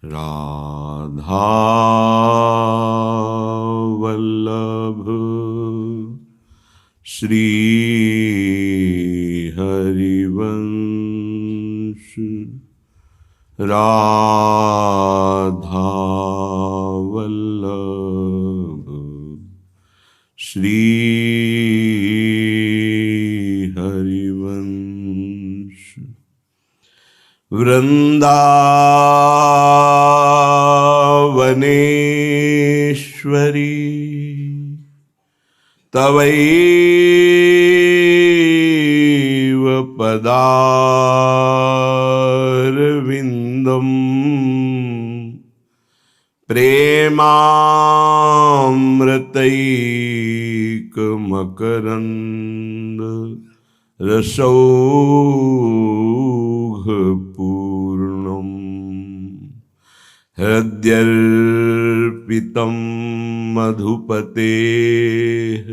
राधा वल्लभ श्री हरिवंश राधा वल्लभ श्री हरिवंश वृंदावनेश्वरी तवैव पदारविन्दम् प्रेमामृतैकमकरन्द रसौघपूर्णम् हृद्यर्पितं मधुपतेः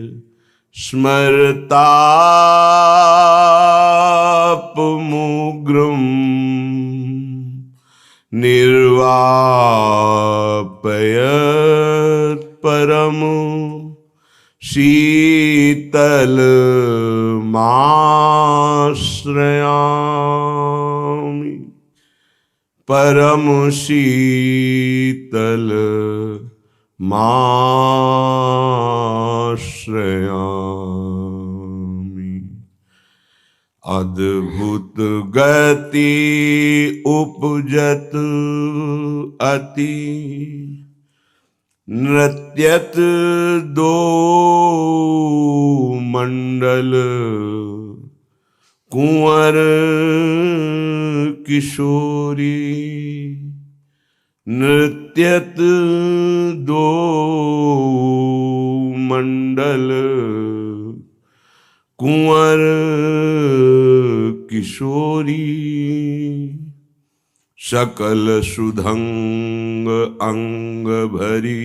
स्मरतापमुग्रम् निर्वापयत् परम शीतलमाश्रयामि परम शीतलमाश्रयामि। अद्भुत गति उपजत अति नृत्यत दो मंडल कुंवर किशोरी नृत्यत दो मंडल कुंवर किशोरी सकल सुधंग अंग भरी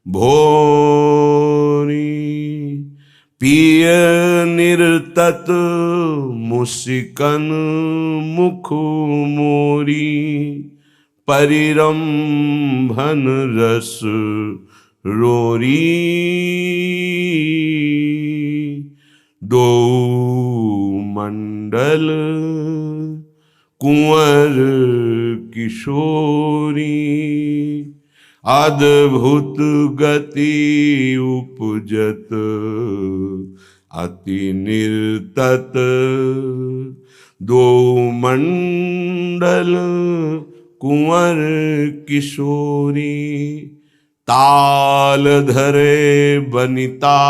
भोरी पिय निर्तत मुसिकन मुख मोरी परिरंभन रस रोरी दो मंडल कुंवर किशोरी अद्भुत गति उपजत अति निर्तत दो मंडल कुंवर किशोरी ताल धरे बनिता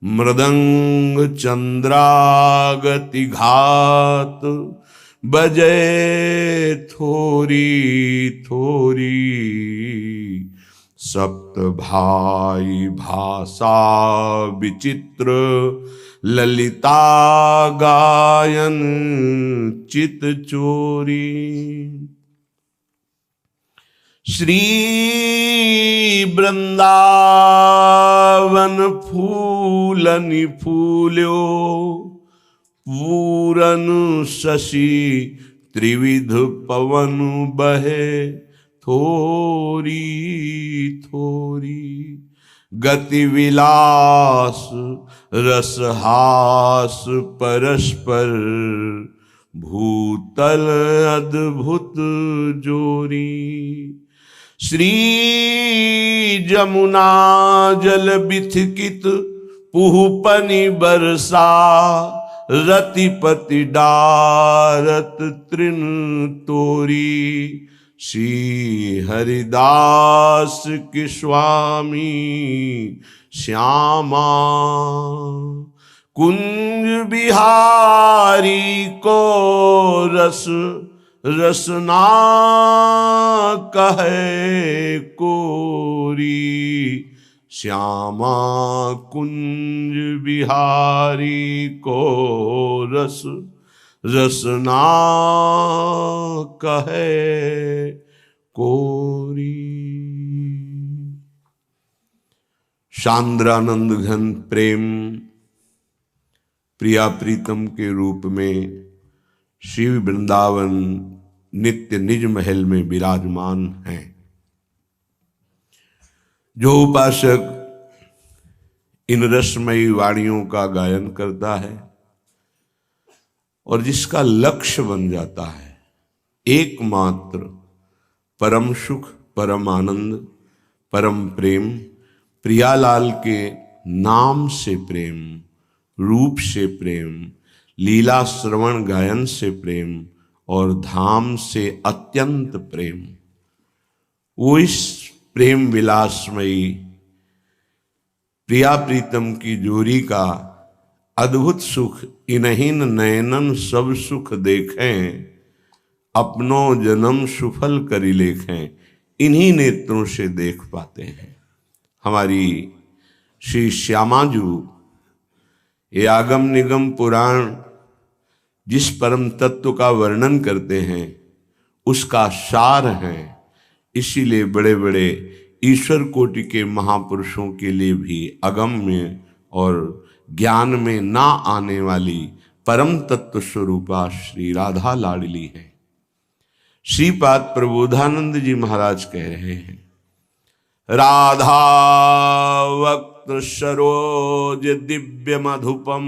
मृदंग चंद्रागति घात बजे थोरी थोरी सप्त भाई भाषा विचित्र ललिता गायन चित चोरी श्री वृंदावन फूलनि फूल्यो पूरन शशि त्रिविध पवन बहे थोरी थोरी गति विलास रसहास परस्पर भूतल अद्भुत जोरी श्री जमुना जल बिथकित पुहपनि बरसा रतिपति डारत तृण तोरी श्री हरिदास के स्वामी श्यामा कुंज बिहारी को रस रसना कहे कोरी श्यामा कुंज बिहारी को रस रसना कहे कोरी। सांद्रानंद घन प्रेम प्रिया प्रीतम के रूप में श्री वृंदावन नित्य निज महल में विराजमान हैं। जो उपासक इन रसमयी वाणियों का गायन करता है और जिसका लक्ष्य बन जाता है एकमात्र परम सुख, परम आनंद, परम प्रेम, प्रियालाल के नाम से प्रेम, रूप से प्रेम, लीला श्रवण गायन से प्रेम और धाम से अत्यंत प्रेम, वो इस प्रेम विलासमयी प्रिया प्रीतम की जोड़ी का अद्भुत सुख इन्हीन नयनन सब सुख देखें, अपनों जन्म सुफल करी लेखें, इन्हीं नेत्रों से देख पाते हैं। हमारी श्री श्यामाजू ये आगम निगम पुराण जिस परम तत्व का वर्णन करते हैं उसका सार है। इसीलिए बड़े बड़े ईश्वर कोटि के महापुरुषों के लिए भी अगम्य और ज्ञान में ना आने वाली परम तत्व स्वरूपा श्री राधा लाडली है। श्रीपाद प्रबोधानंद जी महाराज कह रहे हैं, राधा वक्त सरोज दिव्य मधुपम,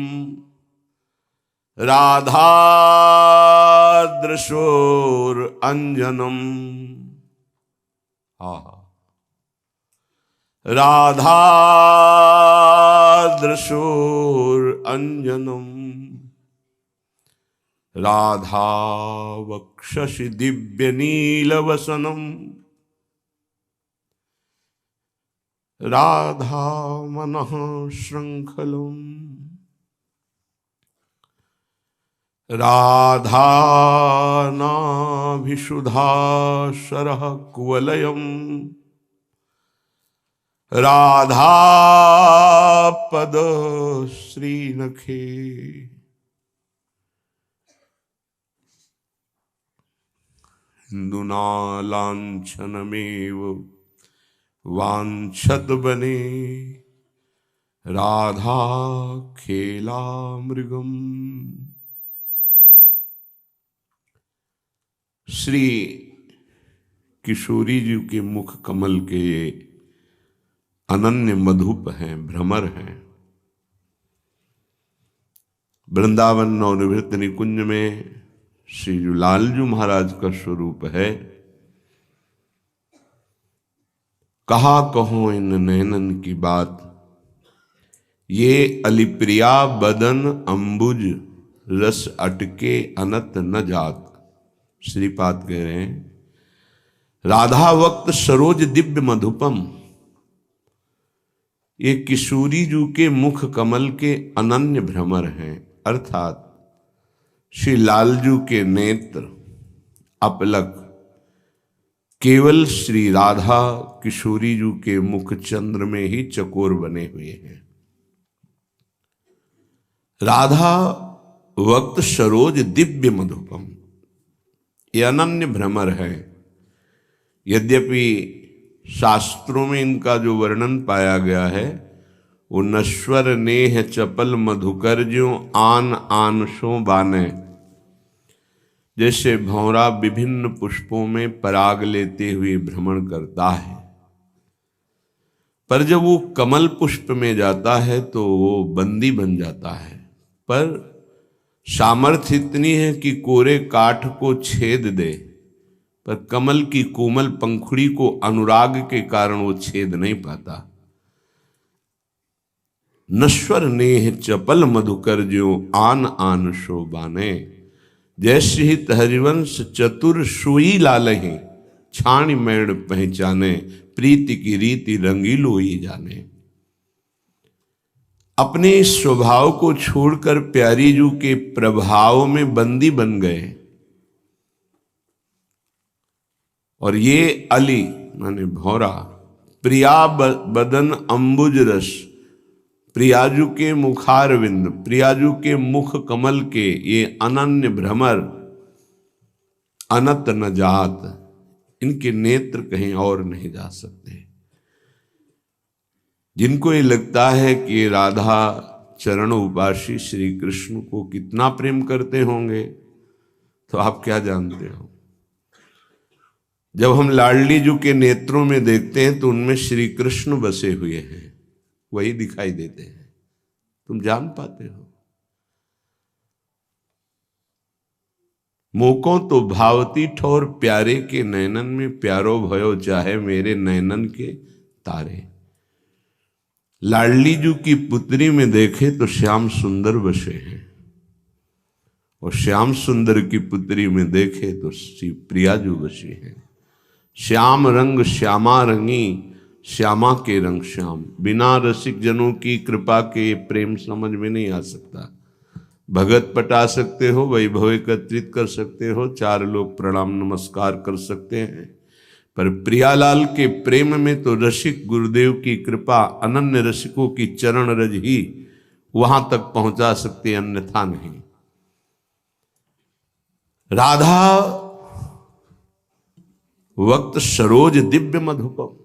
राधा दृशोर अंजनम, राधा दृशोर अंजनम, राधा वक्षसि दिव्य नीलवसनम, राधा मनः श्रृंखलम, राधा नाभिशुधा शरः कुवलयम, राधा पद श्रीनखे, हिंदुना लांछनमेव वांछत बने, राधा खेला मृगम। श्री किशोरी जी के मुख कमल के ये अनन्य मधुप हैं, भ्रमर हैं। वृंदावन नवनिवृत्त निकुंज में श्री लालजू महाराज का स्वरूप है। कहा कहो इन नैनन की बात, ये अलिप्रिया बदन अंबुज रस अटके अनत न जात। श्रीपाद कह रहे हैं, राधा वक्त सरोज दिव्य मधुपम, ये किशोरी जू के मुख कमल के अनन्य भ्रमर हैं, अर्थात श्री लालजू के नेत्र अपलक केवल श्री राधा किशोरी जू के मुख चंद्र में ही चकोर बने हुए हैं। राधा वक्त सरोज दिव्य मधुपम, ये अनन्य भ्रमर है। यद्यपि शास्त्रों में इनका जो वर्णन पाया गया है वो नश्वर नेह चपल मधुकर ज्यों आन आन सो बाने, जैसे भौरा विभिन्न पुष्पों में पराग लेते हुए भ्रमण करता है, पर जब वो कमल पुष्प में जाता है तो वो बंदी बन जाता है। पर सामर्थ्य इतनी है कि कोरे काठ को छेद दे, पर कमल की कोमल पंखुड़ी को अनुराग के कारण वो छेद नहीं पाता। नश्वर नेह चपल मधुकर ज्यों आन आन सो बाने, जैसे ही हरिवंश चतुर सोई लालहि, छाण मैण पहचाने, प्रीति की रीति रंगीलो ही जाने। अपने इस स्वभाव को छोड़कर प्यारी जू के प्रभाव में बंदी बन गए। और ये अली माने भौरा, प्रिया बदन अंबुज रस, प्रियाजू के मुखारविंद, प्रियाजू के मुख कमल के ये अनन्य भ्रमर अनत न जात, इनके नेत्र कहीं और नहीं जा सकते। जिनको ये लगता है कि राधा चरण उपासी श्री कृष्ण को कितना प्रेम करते होंगे, तो आप क्या जानते हो। जब हम लाडली जी के नेत्रों में देखते हैं तो उनमें श्री कृष्ण बसे हुए हैं, वही दिखाई देते हैं। तुम जान पाते हो। मोको तो भावती ठोर प्यारे के नैनन में, प्यारो भयो चाहे मेरे नैनन के तारे। लाडली जी की पुत्री में देखे तो श्याम सुंदर बसे हैं, और श्याम सुंदर की पुत्री में देखे तो श्री प्रिया जी बसी हैं। श्याम रंग श्यामा रंगी, श्यामा के रंग श्याम। बिना रसिक जनों की कृपा के प्रेम समझ में नहीं आ सकता। भगत पटा सकते हो, वैभव एकत्रित कर सकते हो, 4 लोग प्रणाम नमस्कार कर सकते हैं, पर प्रियालाल के प्रेम में तो रसिक गुरुदेव की कृपा, अनन्य रसिकों की चरण रज ही वहां तक पहुंचा सकते, अन्यथा नहीं। राधा वक्त सरोज दिव्य मधुपम।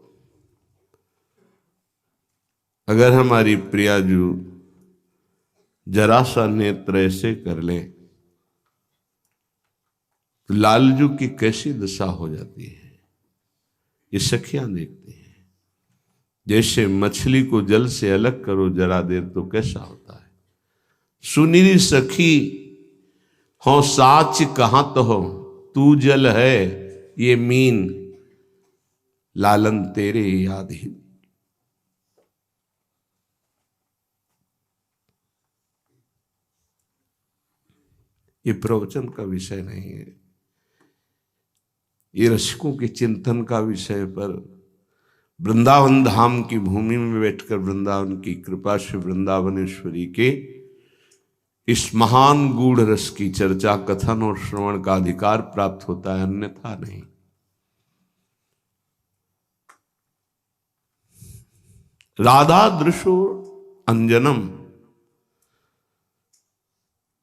अगर हमारी प्रियाजू जरा सा नेत्र ऐसे कर ले तो लालजू की कैसी दशा हो जाती है, ये सखियां देखती हैं। जैसे मछली को जल से अलग करो जरा देर तो कैसा होता है। सुनीरी सखी हो साच कहां तो हो, तू जल है ये मीन, लालन तेरे याद ही। ये प्रवचन का विषय नहीं है, ये रसिकों के चिंतन का विषय। पर वृंदावन धाम की भूमि में बैठकर वृंदावन की कृपा से वृंदावनेश्वरी के इस महान गूढ़ रस की चर्चा, कथन और श्रवण का अधिकार प्राप्त होता है, अन्यथा नहीं। राधा दृशो अंजनम।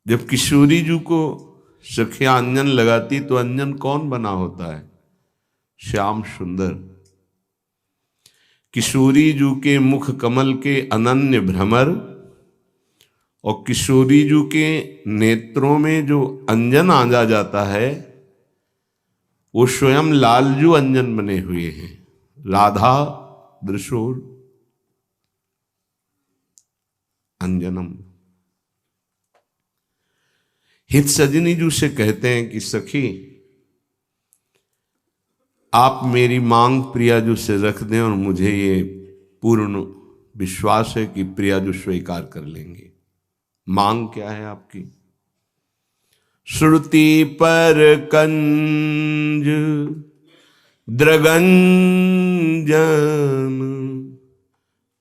जब किशोरी जी को सखिया अंजन लगाती तो अंजन कौन बना होता है? श्याम सुंदर। किशोरी जी के मुख कमल के अनन्य भ्रमर और किशोरी जी के नेत्रों में जो अंजन आ जाता है वो स्वयं लालजू अंजन बने हुए हैं। राधा दृशोर अंजनम। हित सजनी जी से कहते हैं कि सखी आप मेरी मांग प्रियाजू से रख दें और मुझे ये पूर्ण विश्वास है कि प्रियाजू स्वीकार कर लेंगे। मांग क्या है आपकी? श्रुति पर कंज द्रगंजन,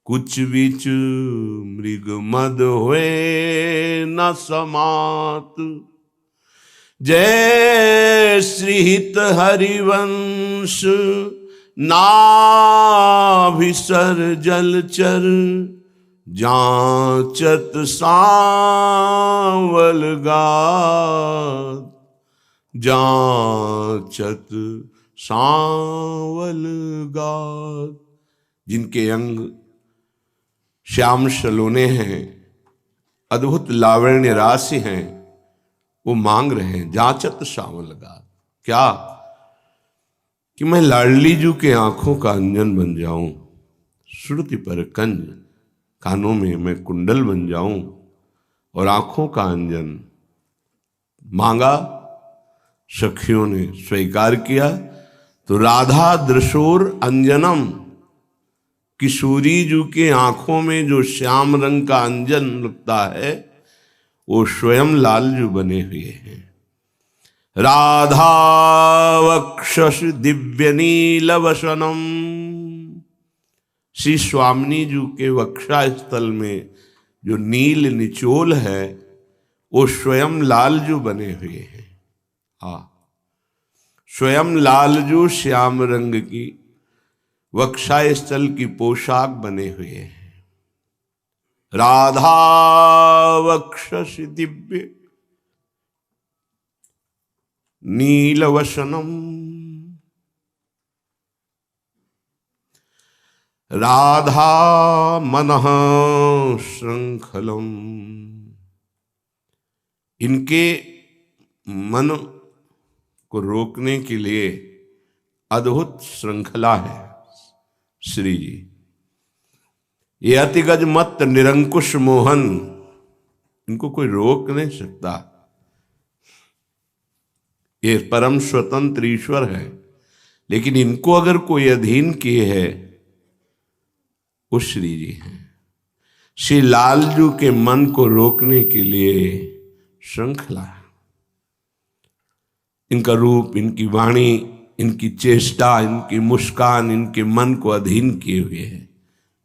कुछ बिच मृग मद हुए न समात। जय श्री हित हरिवंश नाभिसर जलचर, जांचत सांवल गात, जांचत सांवल गात। जिनके अंग श्याम सलोने हैं, अद्भुत लावण्य राशि हैं, वो मांग रहे हैं जांचत सांवल गात। क्या? कि मैं लाडली जू के आंखों का अंजन बन जाऊं, श्रुति पर कंज, कानों में मैं कुंडल बन जाऊं और आंखों का अंजन। मांगा, सखियों ने स्वीकार किया। तो राधा दृशोर अंजनम, किशोरी जी के आंखों में जो श्याम रंग का अंजन लगता है वो स्वयं लालजू बने हुए हैं। राधा वक्षस दिव्य नील वसनम, श्री स्वामिनी जी के वक्षा स्थल में जो नील निचोल है वो स्वयं लालजू बने हुए हैं। हाँ, स्वयं लालजू श्याम रंग की वक्षा स्थल की पोशाक बने हुए हैं। राधा वक्षस दिव्य नीलवसनम, राधा मनः श्रृंखलम। इनके मन को रोकने के लिए अद्भुत श्रृंखला है श्री जी। ये अतिगज मत निरंकुश मोहन, इनको कोई रोक नहीं सकता। ये परम स्वतंत्र ईश्वर है, लेकिन इनको अगर कोई अधीन किए है वो श्री जी हैं। श्री लालजू के मन को रोकने के लिए श्रृंखला है। इनका रूप, इनकी वाणी, इनकी चेष्टा, इनकी मुस्कान इनके मन को अधीन किए हुए है।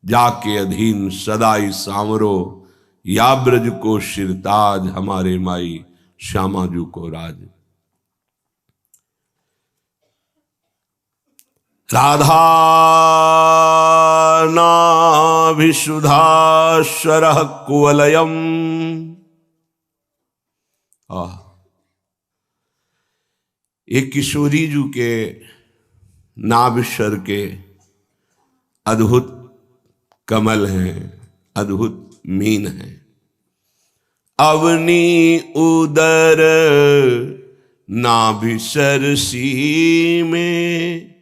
जाके अधीन सदाई सांवरो, या ब्रज को शिरताज, हमारे माई श्यामाजू को राज। राधा नाभिसुधा शरः कुवलयम्। एक किशोरी जू के नाभिस्वर के अद्भुत कमल हैं, अद्भुत मीन हैं। अवनी उदर नाभिसरसी में,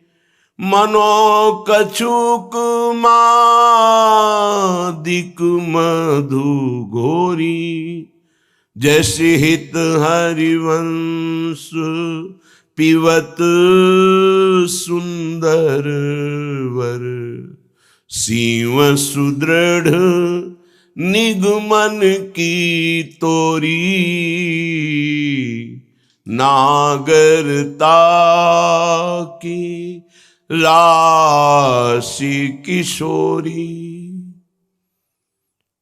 मनो कछुक मादिक मधु घोरी। जैसे हित हरिवंश पिवत सुंदर वर, सीव सुदृढ़ निगमन की तोरी। नागरता की राशि किशोरी।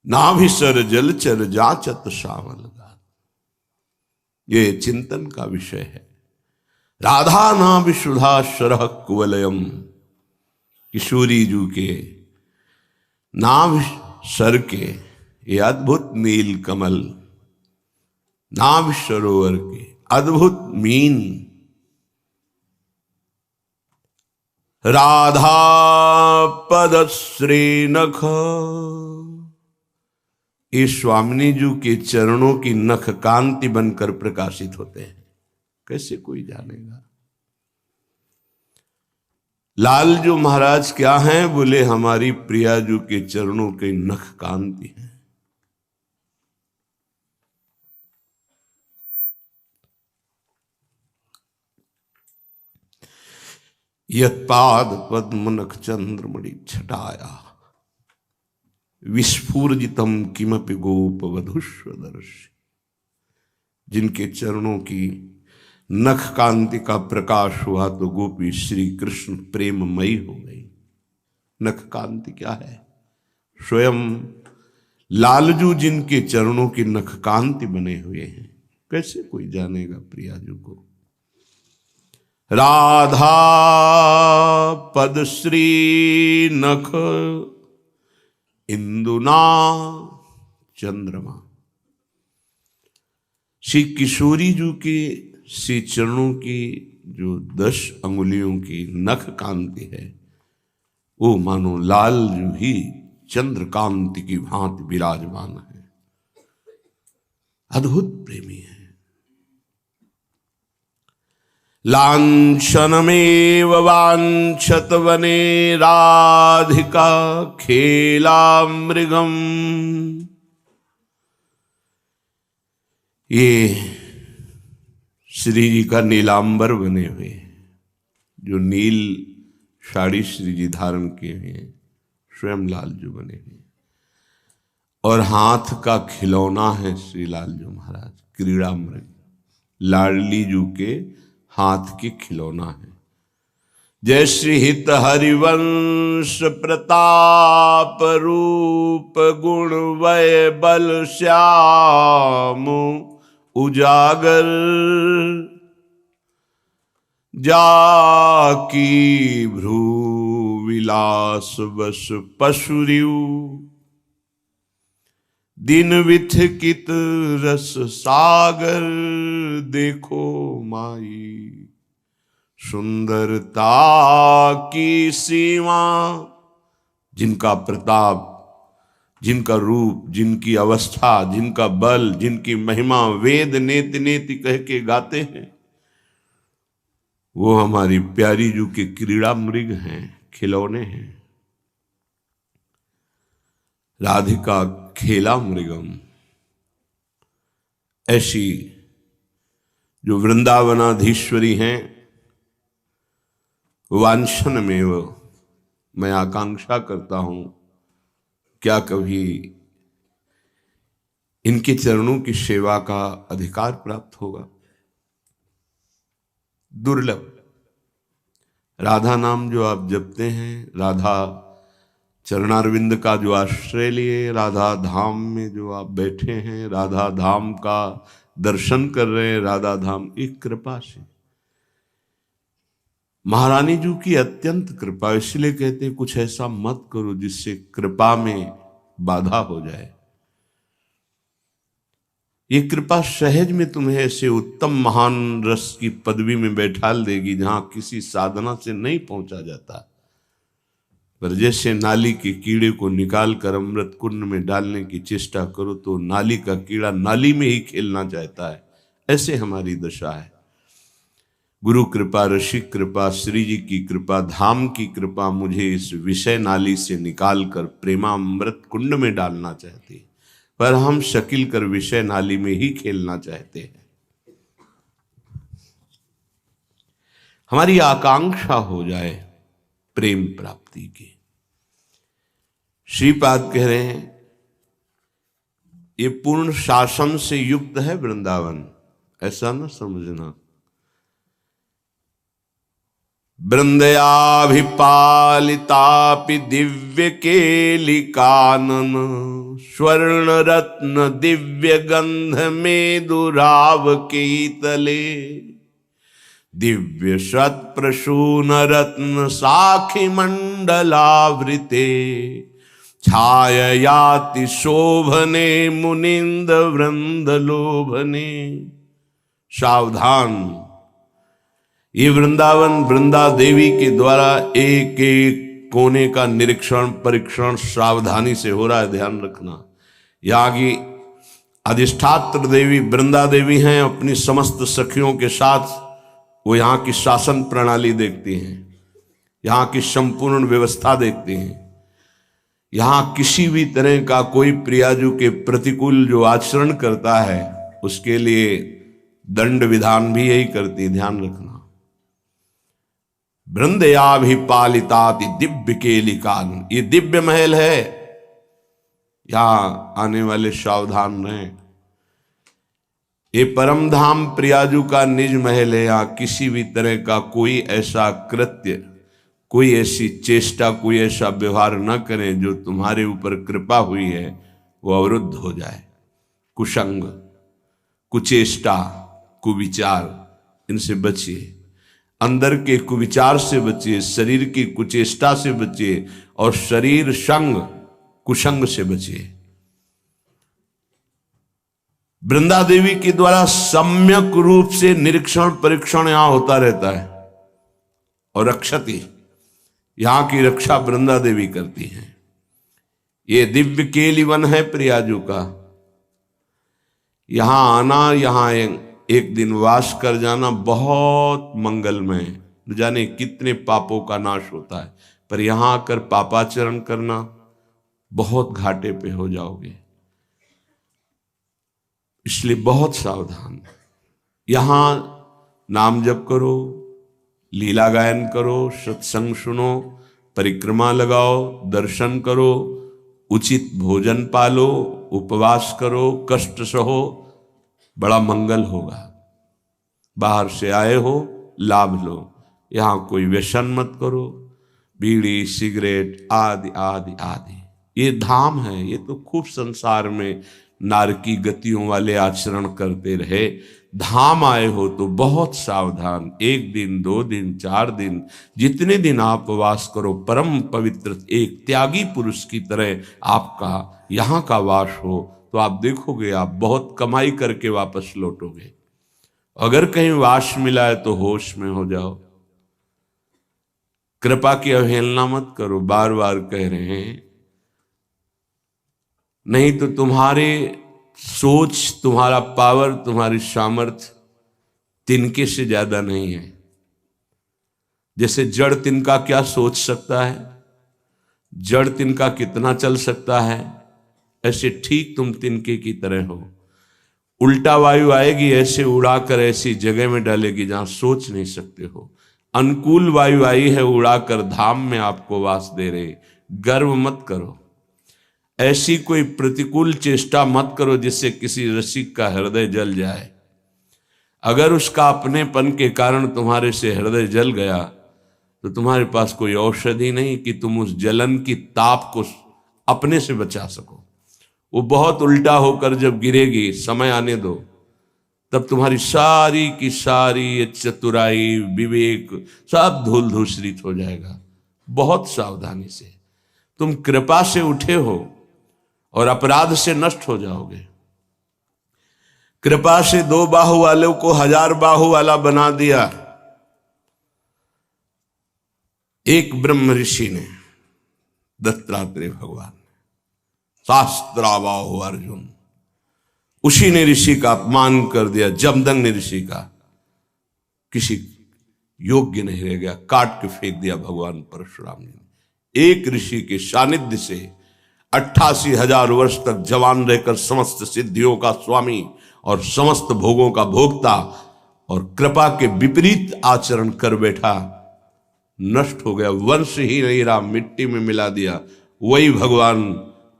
नाभिसर जलचर जाचत सावल गात। ये चिंतन का विषय है। राधा नाभिसुधा शरः कुवलयम। किशोरी जू के नाभ सर के ये अद्भुत नील कमल, नाभ सरोवर के अद्भुत मीन। राधा पद श्री नख। ये स्वामिनी जू के चरणों की नख कांति बनकर प्रकाशित होते हैं। कैसे कोई जानेगा। लालजू महाराज क्या हैं? बोले हमारी प्रियाजू के चरणों के नख कांति हैं। यत्पाद पद्म नख चंद्रमणि छटाया, विस्फूर्जितम किमपि गोप वधुष्वदर्शी। जिनके चरणों की नख कांति का प्रकाश हुआ तो गोपी श्री कृष्ण प्रेममयी हो गई। नख कांति क्या है? स्वयं लालजू जिनके चरणों की नख कांति बने हुए हैं। कैसे कोई जानेगा प्रियाजू को। राधा पद श्री नख इंदुना चंद्रमा। श्री किशोरी जू के श्री चरणों की जो 10 अंगुलियों की नख कांति है, वो मानो लालजू ही चंद्र कांति की भांति विराजमान है। अद्भुत प्रेमी है। लांछनमेव वांछत वने राधिका खेला मृगम। ये श्री जी का नीलांबर बने हुए, जो नील साड़ी श्री जी धारण किए हुए हैं, स्वयं लालजू बने हुए। और हाथ का खिलौना है श्री लालजू महाराज, क्रीड़ा मृग। लाडली जू के हाथ की खिलौना है। जय श्री हित हरिवंश प्रताप रूप गुण वय बल श्याम उजागर। जाकी भ्रू विलास बस पशुरियु। दिन विथकित रस सागर देखो माई। सुंदरता की सीमा। जिनका प्रताप, जिनका रूप, जिनकी अवस्था, जिनका बल, जिनकी महिमा वेद नेति नेति कह के गाते हैं, वो हमारी प्यारी जू के क्रीड़ा मृग हैं, खिलौने हैं। राधिका खेला मृगम, ऐसी जो वृंदावनाधीश्वरी हैं, वांछन में वो मैं आकांक्षा करता हूं क्या कभी इनके चरणों की सेवा का अधिकार प्राप्त होगा। दुर्लभ। राधा नाम जो आप जपते हैं, राधा चरणारविंद का जो आश्रय लिए, राधा धाम में जो आप बैठे हैं, राधा धाम का दर्शन कर रहे हैं, राधा धाम एक कृपा से, महारानी जी की अत्यंत कृपा। इसलिए कहते हैं कुछ ऐसा मत करो जिससे कृपा में बाधा हो जाए। ये कृपा सहज में तुम्हें ऐसे उत्तम महान रस की पदवी में बैठाल देगी जहां किसी साधना से नहीं पहुंचा जाता। पर जैसे नाली के कीड़े को निकाल कर अमृत कुंड में डालने की चेष्टा करो तो नाली का कीड़ा नाली में ही खेलना चाहता है, ऐसे हमारी दशा है। गुरु कृपा, ऋषि कृपा, श्री जी की कृपा, धाम की कृपा मुझे इस विषय नाली से निकाल कर प्रेमामृत कुंड में डालना चाहती है, पर हम शकील कर विषय नाली में ही खेलना चाहते हैं। हमारी आकांक्षा हो जाए प्रेम प्राप्ति की। श्रीपाद कह रहे हैं ये पूर्ण शासन से युक्त है वृंदावन, ऐसा न समझना। वृंदयाभिपालितापि दिव्य केलिकानन, स्वर्ण रत्न दिव्य गंध में दुराव के तले, दिव्य शत प्रसून रत्न साखी मंडलावृते, छाययाति शोभने मुनिंद वृंद लोभने। सावधान, ये वृंदावन वृंदा देवी के द्वारा एक एक कोने का निरीक्षण परीक्षण सावधानी से हो रहा है, ध्यान रखना। यहाँ की अधिष्ठात्र देवी वृंदा देवी हैं, अपनी समस्त सखियों के साथ वो यहाँ की शासन प्रणाली देखती हैं, यहाँ की संपूर्ण व्यवस्था देखती हैं। यहाँ किसी भी तरह का कोई प्रियाजू के प्रतिकूल जो आचरण करता है उसके लिए दंड विधान भी यही करती, ध्यान रखना। वृंदयाभिपालिताति दिव्य केलिकान, ये दिव्य महल है, यहां आने वाले सावधान रहें। ये परम धाम प्रियाजू का निज महल है, यहां किसी भी तरह का कोई ऐसा कृत्य, कोई ऐसी चेष्टा, कोई ऐसा व्यवहार न करें जो तुम्हारे ऊपर कृपा हुई है वो अवरुद्ध हो जाए। कुसंग, कुचेष्टा, कुविचार, इनसे बचिए। अंदर के कुविचार से बचिए, शरीर की कुचेष्टा से बचिए और शरीर संग कुसंग से बचिए। वृंदा देवी के द्वारा सम्यक रूप से निरीक्षण परीक्षण यहां होता रहता है और रक्षती, यहां की रक्षा वृंदा देवी करती हैं। ये दिव्य केलिवन है प्रियाजू का, यहां आना, यहां एक दिन वास कर जाना बहुत मंगलमय। न जाने कितने पापों का नाश होता है, पर यहां आकर पापाचरण करना बहुत घाटे पे हो जाओगे, इसलिए बहुत सावधान। यहां नाम जप करो, लीला गायन करो, सत्संग सुनो, परिक्रमा लगाओ, दर्शन करो, उचित भोजन पालो, उपवास करो, कष्ट सहो, बड़ा मंगल होगा। बाहर से आए हो, लाभ लो। यहां कोई व्यसन मत करो, बीड़ी सिगरेट आदि आदि आदि। ये धाम है, ये तो खूब संसार में नारकी गतियों वाले आचरण करते रहे। धाम आए हो तो बहुत सावधान। 1 दिन 2 दिन 4 दिन, जितने दिन आप वास करो, परम पवित्र एक त्यागी पुरुष की तरह आपका यहाँ का वास हो तो आप देखोगे आप बहुत कमाई करके वापस लौटोगे। अगर कहीं वास मिला है तो होश में हो जाओ। कृपा की अवहेलना मत करो, बार बार कह रहे हैं, नहीं तो तुम्हारे सोच, तुम्हारा पावर, तुम्हारी सामर्थ्य तिनके से ज्यादा नहीं है। जैसे जड़ तिनका क्या सोच सकता है, जड़ तिनका कितना चल सकता है, ऐसे ठीक तुम तिनके की तरह हो। उल्टा वायु आएगी, ऐसे उड़ाकर ऐसी जगह में डालेगी जहां सोच नहीं सकते हो। अनुकूल वायु आई है, उड़ाकर धाम में आपको वास दे रहे। गर्व मत करो, ऐसी कोई प्रतिकूल चेष्टा मत करो जिससे किसी रसिक का हृदय जल जाए। अगर उसका अपनेपन के कारण तुम्हारे से हृदय जल गया तो तुम्हारे पास कोई औषधि नहीं कि तुम उस जलन की ताप को अपने से बचा सको। वो बहुत उल्टा होकर जब गिरेगी, समय आने दो, तब तुम्हारी सारी की सारी चतुराई विवेक सब धूल धूसरित हो जाएगा। बहुत सावधानी से। तुम कृपा से उठे हो और अपराध से नष्ट हो जाओगे। कृपा से 2 बाहु वालों को 1000 बाहु वाला बना दिया। एक ब्रह्म ऋषि ने, दत्तात्रेय भगवान, शास्त्राबाहु अर्जुन, उसी ने ऋषि का अपमान कर दिया। जमदग्नि ने ऋषि का किसी योग्य नहीं रह गया, काट के फेंक दिया भगवान परशुराम ने। एक ऋषि के सानिध्य से 88,000 वर्ष तक जवान रहकर समस्त सिद्धियों का स्वामी और समस्त भोगों का भोक्ता और कृपा के विपरीत आचरण कर बैठा, नष्ट हो गया। वंश ही नहीं रहा, मिट्टी में मिला दिया। वही भगवान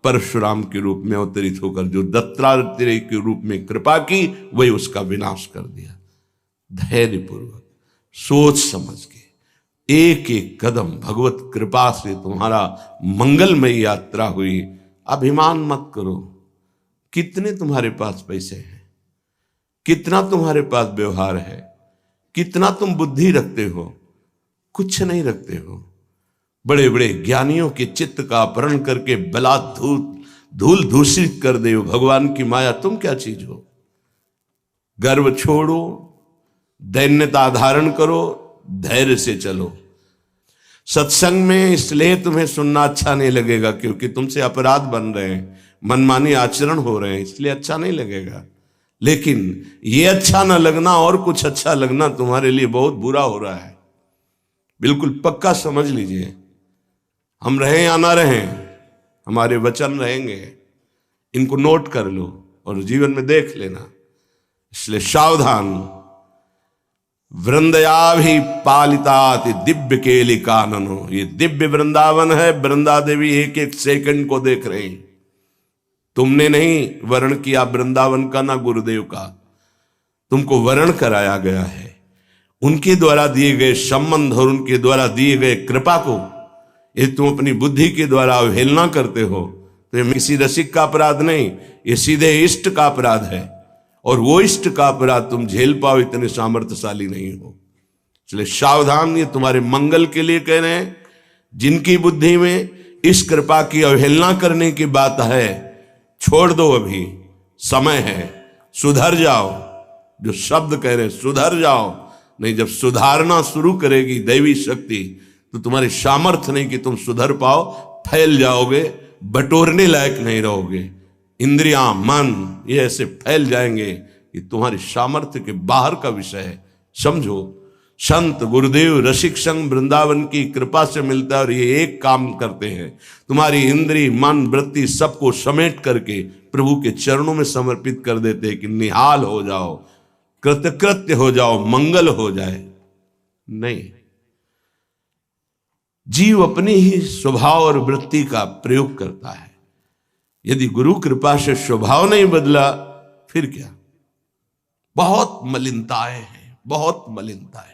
परशुराम के रूप में अवतरित होकर जो दत्तात्रेय के रूप में कृपा की, वही उसका विनाश कर दिया। धैर्यपूर्वक सोच समझ के एक एक कदम भगवत कृपा से तुम्हारा मंगलमय यात्रा हुई। अभिमान मत करो। कितने तुम्हारे पास पैसे हैं, कितना तुम्हारे पास व्यवहार है, कितना तुम बुद्धि रखते हो, कुछ नहीं रखते हो। बड़े बड़े ज्ञानियों के चित्त का अपहरण करके धूल दूषित कर दे हो। भगवान की माया तुम क्या चीज हो। गर्व छोड़ो, दैन्यता धारण करो, धैर्य से चलो। सत्संग में इसलिए तुम्हें सुनना अच्छा नहीं लगेगा क्योंकि तुमसे अपराध बन रहे हैं, मनमानी आचरण हो रहे हैं, इसलिए अच्छा नहीं लगेगा। लेकिन ये अच्छा ना लगना और कुछ अच्छा लगना तुम्हारे लिए बहुत बुरा हो रहा है। बिल्कुल पक्का समझ लीजिए। हम रहें या ना रहें, हमारे वचन रहेंगे। इनको नोट कर लो और जीवन में देख लेना। इसलिए सावधान। वृंदयाभि पालिताति दिव्य केली काननो। ये दिव्य वृंदावन है। वृंदा देवी एक एक सेकंड को देख रहे हैं। तुमने नहीं वर्ण किया वृंदावन का, ना गुरुदेव का, तुमको वर्ण कराया गया है। उनके द्वारा दिए गए संबंध और उनके द्वारा दिए गए कृपा को ये तुम अपनी बुद्धि के द्वारा अवहेलना करते हो तो ये किसी रसिक का अपराध नहीं, ये सीधे इष्ट का अपराध है। और वो इष्ट का अपराध तुम झेल पाओ, इतने सामर्थ्यशाली नहीं हो। इसलिए सावधान। ये तुम्हारे मंगल के लिए कह रहे हैं। जिनकी बुद्धि में इस कृपा की अवहेलना करने की बात है, छोड़ दो, अभी समय है, सुधर जाओ। जो शब्द कह रहे हैं सुधर जाओ, नहीं जब सुधारना शुरू करेगी दैवी शक्ति तो तुम्हारी सामर्थ्य नहीं कि तुम सुधर पाओ, फैल जाओगे, बटोरने लायक नहीं रहोगे। इंद्रियां, मन ये ऐसे फैल जाएंगे कि तुम्हारी सामर्थ्य के बाहर का विषय है। समझो, संत गुरुदेव रसिक संग वृंदावन की कृपा से मिलता है और ये एक काम करते हैं, तुम्हारी इंद्री मन वृत्ति सबको समेट करके प्रभु के चरणों में समर्पित कर देते हैं कि निहाल हो जाओ, कृतकृत्य हो जाओ, मंगल हो जाए। नहीं, जीव अपनी ही स्वभाव और वृत्ति का प्रयोग करता है। यदि गुरु कृपा से स्वभाव नहीं बदला फिर क्या। बहुत मलिनताएं हैं, बहुत मलिनताएं।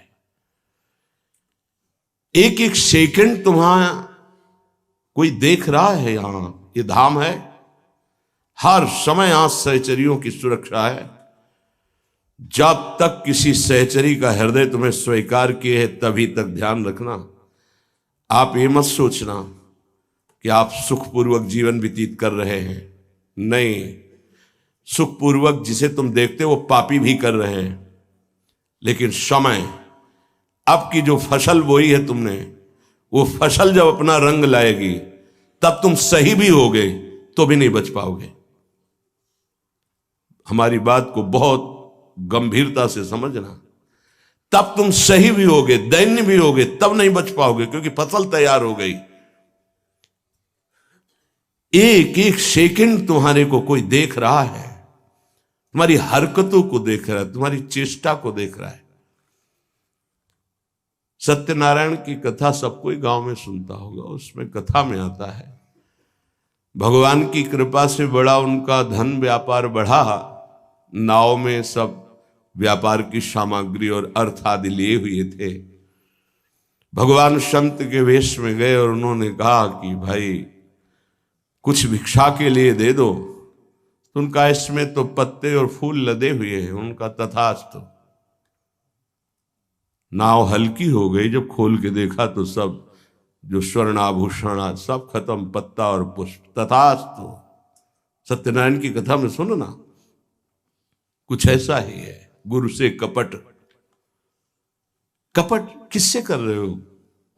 एक एक सेकंड तुम्हारा कोई देख रहा है। यहां ये धाम है, हर समय यहां सहचरियों की सुरक्षा है। जब तक किसी सहचरी का हृदय तुम्हें स्वीकार किए है तभी तक ध्यान रखना। आप ये मत सोचना कि आप सुखपूर्वक जीवन व्यतीत कर रहे हैं। नहीं, सुखपूर्वक जिसे तुम देखते हो वो पापी भी कर रहे हैं। लेकिन समय, अब की जो फसल बोई है तुमने, वो फसल जब अपना रंग लाएगी तब तुम सही भी होगे तो भी नहीं बच पाओगे। हमारी बात को बहुत गंभीरता से समझना। तब तुम सही भी होगे, दैन्य भी होगे, तब नहीं बच पाओगे, क्योंकि फसल तैयार हो गई। एक एक सेकंड तुम्हारे को कोई देख रहा है, तुम्हारी हरकतों को देख रहा है, तुम्हारी चेष्टा को देख रहा है। सत्यनारायण की कथा सब कोई गांव में सुनता होगा। उसमें कथा में आता है, भगवान की कृपा से बड़ा उनका धन व्यापार बढ़ा, नाव में सब व्यापार की सामग्री और अर्थ आदि लिए हुए थे। भगवान संत के वेश में गए और उन्होंने कहा कि भाई कुछ भिक्षा के लिए दे दो। तो उनका इसमें तो पत्ते और फूल लदे हुए हैं। उनका तथास्तु। नाव हल्की हो गई, जब खोल के देखा तो सब जो स्वर्ण आभूषण सब खत्म, पत्ता और पुष्प। तथास्तु। सत्यनारायण की कथा में सुनो ना, कुछ ऐसा ही है। गुरु से कपट। कपट किससे कर रहे हो?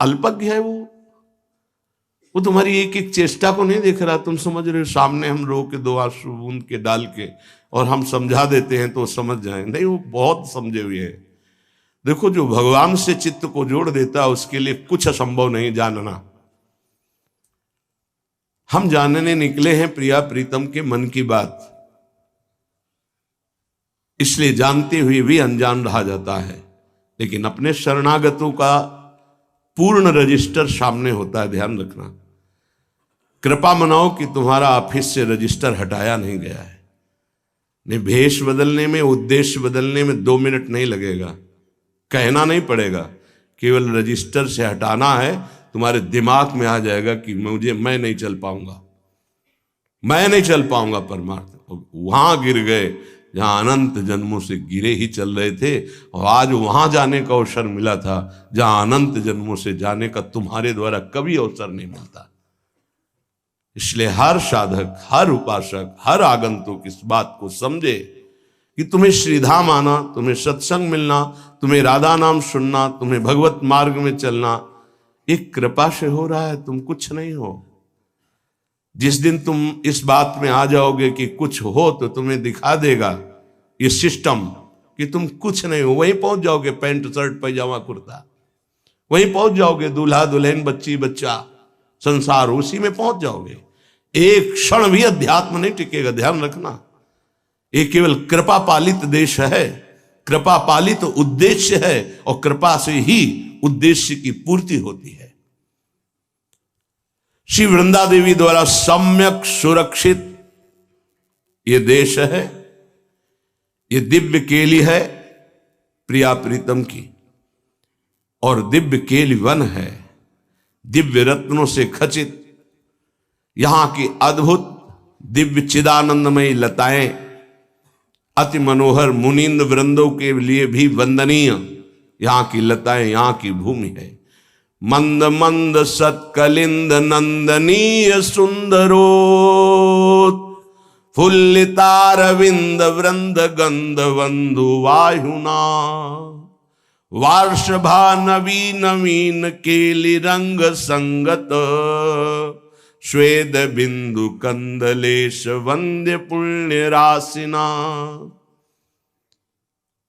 अल्पज्ञ है वो तुम्हारी एक एक चेष्टा को नहीं देख रहा। तुम समझ रहे हो सामने हम रो के दो आंसू बूंद के डाल के और हम समझा देते हैं तो समझ जाए, नहीं, वो बहुत समझे हुए हैं। देखो, जो भगवान से चित्त को जोड़ देता है उसके लिए कुछ असंभव नहीं जानना। हम जानने निकले हैं प्रिया प्रीतम के मन की बात, इसलिए जानते हुए भी अनजान रहा जाता है। लेकिन अपने शरणागतों का पूर्ण रजिस्टर सामने होता है, ध्यान रखना। कृपा मनाओ कि तुम्हारा ऑफिस से रजिस्टर हटाया नहीं गया है। नहीं, भेष बदलने में, उद्देश्य बदलने में 2 मिनट नहीं लगेगा, कहना नहीं पड़ेगा, केवल रजिस्टर से हटाना है। तुम्हारे दिमाग में आ जाएगा कि मैं नहीं चल पाऊंगा, मैं नहीं चल पाऊंगा परमार्थ। वहां गिर गए जहां अनंत जन्मों से गिरे ही चल रहे थे, और आज वहां जाने का अवसर मिला था जहां अनंत जन्मों से जाने का तुम्हारे द्वारा कभी अवसर नहीं मिलता। इसलिए हर साधक, हर उपासक, हर आगंतुक इस बात को समझे कि तुम्हें श्रीधाम आना, तुम्हें सत्संग मिलना, तुम्हें राधा नाम सुनना, तुम्हें भगवत मार्ग में चलना एक कृपा से हो रहा है, तुम कुछ नहीं हो। जिस दिन तुम इस बात में आ जाओगे कि कुछ हो तो तुम्हें दिखा देगा ये सिस्टम कि तुम कुछ नहीं हो, वहीं पहुंच जाओगे। पैंट शर्ट पैजामा कुर्ता, वहीं पहुंच जाओगे। दूल्हा दुल्हन, बच्ची बच्चा, संसार, उसी में पहुंच जाओगे। एक क्षण भी अध्यात्म नहीं टिकेगा, ध्यान रखना। ये केवल कृपा पालित देश है, कृपा पालित उद्देश्य है, और कृपा से ही उद्देश्य की पूर्ति होती है। श्री वृंदा देवी द्वारा सम्यक सुरक्षित ये देश है, ये दिव्य केली है प्रिया प्रीतम की, और दिव्य केली वन है, दिव्य रत्नों से खचित। यहां की अद्भुत दिव्य चिदानंदमयी लताएं अति मनोहर, मुनींद्र वृंदों के लिए भी वंदनीय यहां की लताएं, यहां की भूमि है। मंद मंद सत्कलिंद नंदनीय सुंदरो, फुल्लितारविंद वृंद गंध बंधु वायुना, वार्षभा नवीन नवीन केली रंग संगत, श्वेद बिंदु कंदलेश वंद्य पुण्य राशिना।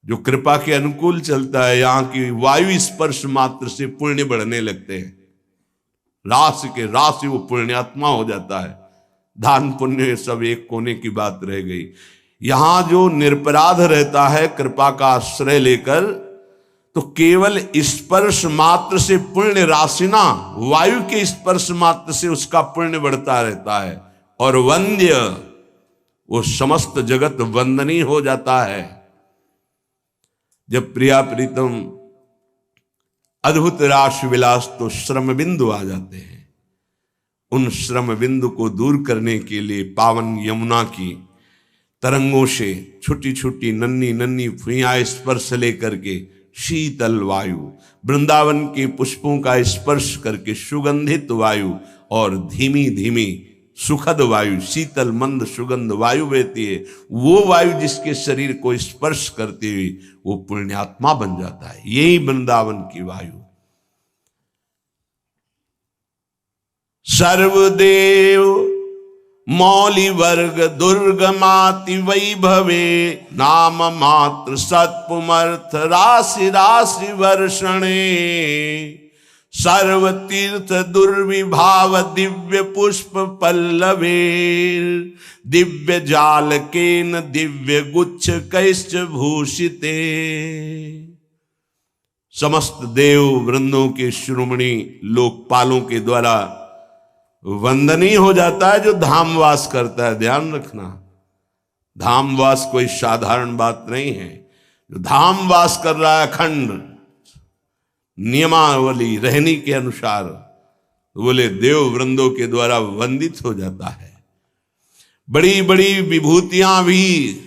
जो कृपा के अनुकूल चलता है, यहां की वायु स्पर्श मात्र से पुण्य बढ़ने लगते हैं। राशि के राशि वो पुण्यात्मा हो जाता है। दान पुण्य सब एक कोने की बात रह गई। यहां जो निरपराध रहता है कृपा का आश्रय लेकर, तो केवल स्पर्श मात्र से पुण्य राशिना, वायु के स्पर्श मात्र से उसका पुण्य बढ़ता रहता है। और वंद्य, वो समस्त जगत वंदनीय हो जाता है। जब प्रिया प्रीतम अद्भुत रास विलास, तो श्रम बिंदु आ जाते हैं। उन श्रम बिंदु को दूर करने के लिए पावन यमुना की तरंगों से छोटी छोटी नन्ही नन्ही फुइयां स्पर्श लेकर के शीतल वायु, वृंदावन के पुष्पों का स्पर्श करके सुगंधित वायु, और धीमी धीमी सुखद वायु, शीतल मंद सुगंध वायु बहती है। वो वायु जिसके शरीर को स्पर्श करते हुए वो पुण्यात्मा बन जाता है। यही वृंदावन की वायु। सर्वदेव मौली वर्ग दुर्गमाति वैभवे, नाम मात्र सत्पुमर्थ राशि राशि वर्षणे, सर्व तीर्थ दुर्विभाव दिव्य पुष्प पल्लवे, दिव्य जाल केन दिव्य गुच्छ कैश्च भूषिते। समस्त देव वृंदों के शिरोमणि लोकपालों के द्वारा वंदनीय हो जाता है जो धामवास करता है। ध्यान रखना, धामवास कोई साधारण बात नहीं है। जो धामवास कर रहा है अखंड नियमावली रहनी के अनुसार, बोले देव वृंदों के द्वारा वंदित हो जाता है। बड़ी बड़ी विभूतियां भी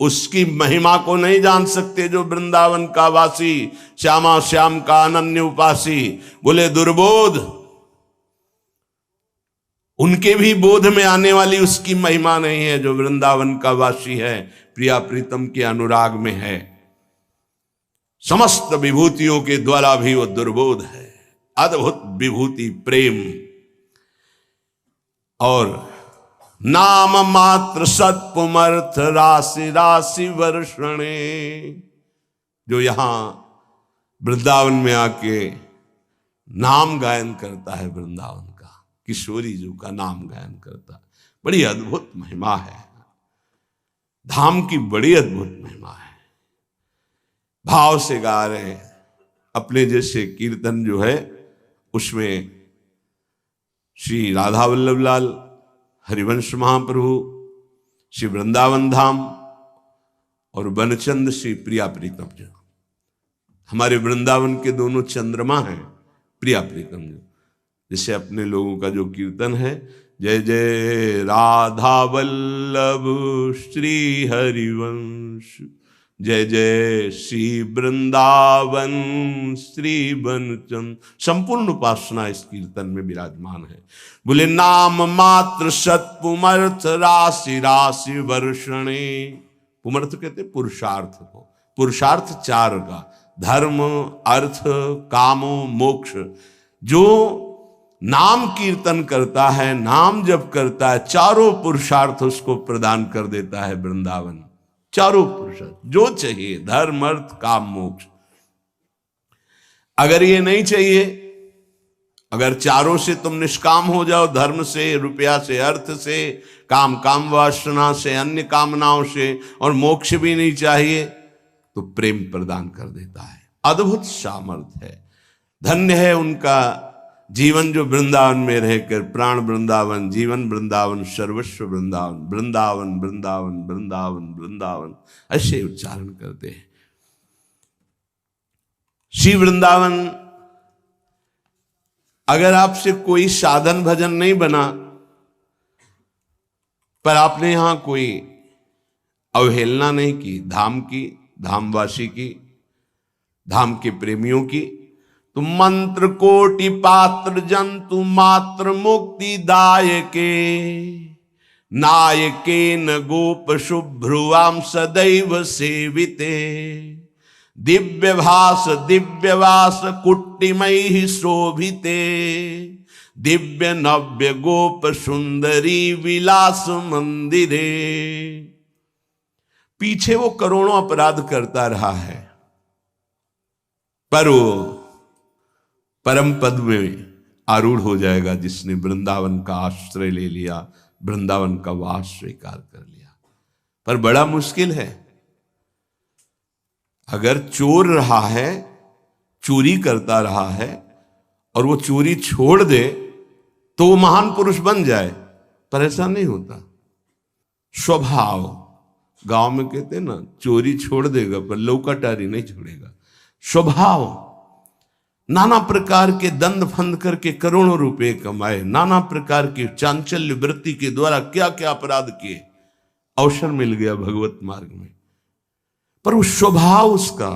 उसकी महिमा को नहीं जान सकते। जो वृंदावन का वासी, श्यामा श्याम का अनन्य उपासी, बोले दुर्बोध, उनके भी बोध में आने वाली उसकी महिमा नहीं है। जो वृंदावन का वासी है, प्रिया प्रीतम के अनुराग में है, समस्त विभूतियों के द्वारा भी वो दुर्बोध है। अद्भुत विभूति प्रेम और नाम मात्र सत्पुमर्थ राशि राशि वर्षणे। जो यहां वृंदावन में आके नाम गायन करता है, वृंदावन का किशोरी जी का नाम गायन करता है, बड़ी अद्भुत महिमा है। धाम की बड़ी अद्भुत महिमा है। भाव से गा रहे हैं। अपने जैसे कीर्तन जो है उसमें श्री राधा वल्लभ लाल, हरिवंश महाप्रभु, श्री वृंदावन धाम और बनचंद श्री प्रिया प्रीतम जी, हमारे वृंदावन के दोनों चंद्रमा हैं। प्रिया प्रीतम जी जैसे अपने लोगों का जो कीर्तन है, जय जय राधा वल्लभ श्री हरिवंश, जय जय श्री वृंदावन श्री बनचंद, संपूर्ण उपासना इस कीर्तन में विराजमान है। बोले नाम मात्र सत्पुमर्थ राशि राशि वर्षणे। पुमर्थ कहते पुरुषार्थ को। पुरुषार्थ चार का, धर्म अर्थ कामो मोक्ष। जो नाम कीर्तन करता है, नाम जप करता है, चारों पुरुषार्थ उसको प्रदान कर देता है वृंदावन। चारों पुरुषार्थ जो चाहिए, धर्म अर्थ काम मोक्ष। अगर ये नहीं चाहिए, अगर चारों से तुम निष्काम हो जाओ, धर्म से, रुपया से, अर्थ से, काम वासना से, अन्य कामनाओं से, और मोक्ष भी नहीं चाहिए, तो प्रेम प्रदान कर देता है। अद्भुत सामर्थ्य है। धन्य है उनका जीवन जो वृंदावन में रहकर प्राण वृंदावन, जीवन वृंदावन, सर्वस्व वृंदावन, वृंदावन वृंदावन वृंदावन वृंदावन ऐसे उच्चारण करते हैं। श्री वृंदावन, अगर आपसे कोई साधन भजन नहीं बना, पर आपने यहां कोई अवहेलना नहीं की धाम की, धामवासी की, धाम के प्रेमियों की, तो मंत्र कोटि पात्र जंतु मात्र मुक्ति दायके, नायके न गोप शुभ्रुवाम सदैव सेविते, दिव्यवास कुट्टिमैः शोभिते, दिव्य नव्य गोप सुंदरी विलास मंदिरे। पीछे वो करोड़ों अपराध करता रहा है, पर वो परम पद में आरूढ़ हो जाएगा जिसने वृंदावन का आश्रय ले लिया, वृंदावन का वास स्वीकार कर लिया। पर बड़ा मुश्किल है। अगर चोर रहा है, चोरी करता रहा है, और वो चोरी छोड़ दे तो वो महान पुरुष बन जाए, पर ऐसा नहीं होता। स्वभाव, गांव में कहते हैं ना, चोरी छोड़ देगा पर लौकाटारी नहीं छोड़ेगा। स्वभाव, नाना प्रकार के दंड फंद करके करोड़ों रुपए कमाए, नाना प्रकार की चांचल्य वृत्ति के द्वारा क्या क्या अपराध किए, अवसर मिल गया भगवत मार्ग में, पर वो स्वभाव उसका,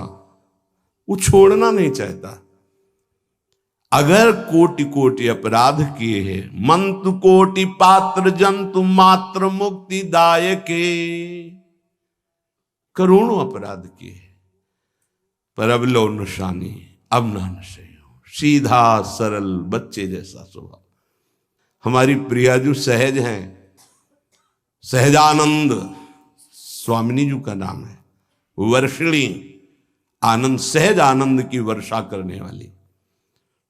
वो छोड़ना नहीं चाहता। अगर कोटि कोटि अपराध किए हैं, मंत्र कोटि पात्र जंतु मात्र मुक्ति दायके, करोड़ों अपराध किए, पर अब लो निशानी, अब ना नशे हो। सीधा सरल बच्चे जैसा स्वभाव। हमारी प्रिया जो सहज हैं, सहजानंद स्वामिनी जी का नाम है, वर्षिणी आनंद, सहज आनंद की वर्षा करने वाली,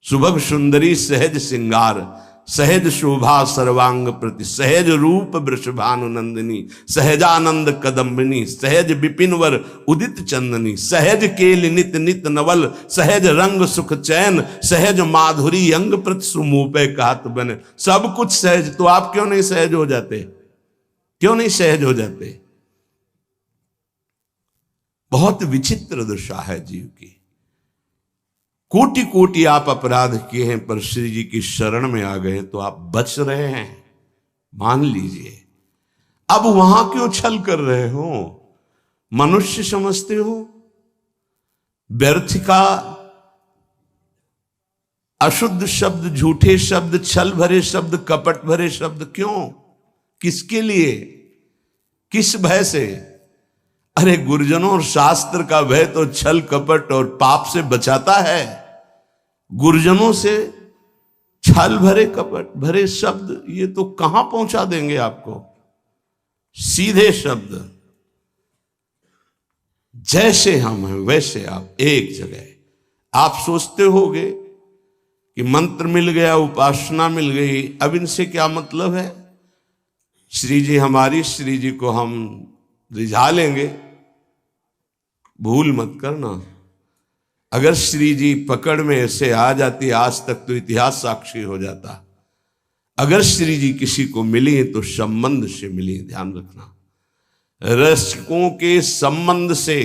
सुभग सुंदरी सहज सिंगार, सहज शोभा सर्वांग प्रति, सहज रूप वृषभानु नंदिनी, सहजानंद कदम्बिनी, सहज विपिनवर उदित चंदनी, सहज केल नित नित नवल, सहज रंग सुख चैन, सहज माधुरी अंग प्रति सुमूपे कात बने। सब कुछ सहज, तो आप क्यों नहीं सहज हो जाते? क्यों नहीं सहज हो जाते? बहुत विचित्र दशा है जीव की। कोटि कोटि आप अपराध किए हैं, पर श्री जी की शरण में आ गए तो आप बच रहे हैं, मान लीजिए। अब वहां क्यों छल कर रहे हो? मनुष्य समझते हो? व्यर्थ का अशुद्ध शब्द, झूठे शब्द, छल भरे शब्द, कपट भरे शब्द क्यों? किसके लिए? किस भय से? अरे गुरुजनों और शास्त्र का भय तो छल कपट और पाप से बचाता है। गुरुजनों से छल भरे कपट भरे शब्द ये तो कहां पहुंचा देंगे आपको? सीधे शब्द, जैसे हम हैं वैसे आप, एक जगह। आप सोचते होंगे कि मंत्र मिल गया, उपासना मिल गई, अब इनसे क्या मतलब है? श्री जी हमारी, श्री जी को हम रिझा लेंगे। भूल मत करना, अगर श्री जी पकड़ में ऐसे आ जाती आज तक तो इतिहास साक्षी हो जाता। अगर श्री जी किसी को मिली तो संबंध से मिली, ध्यान रखना। रसिकों के संबंध से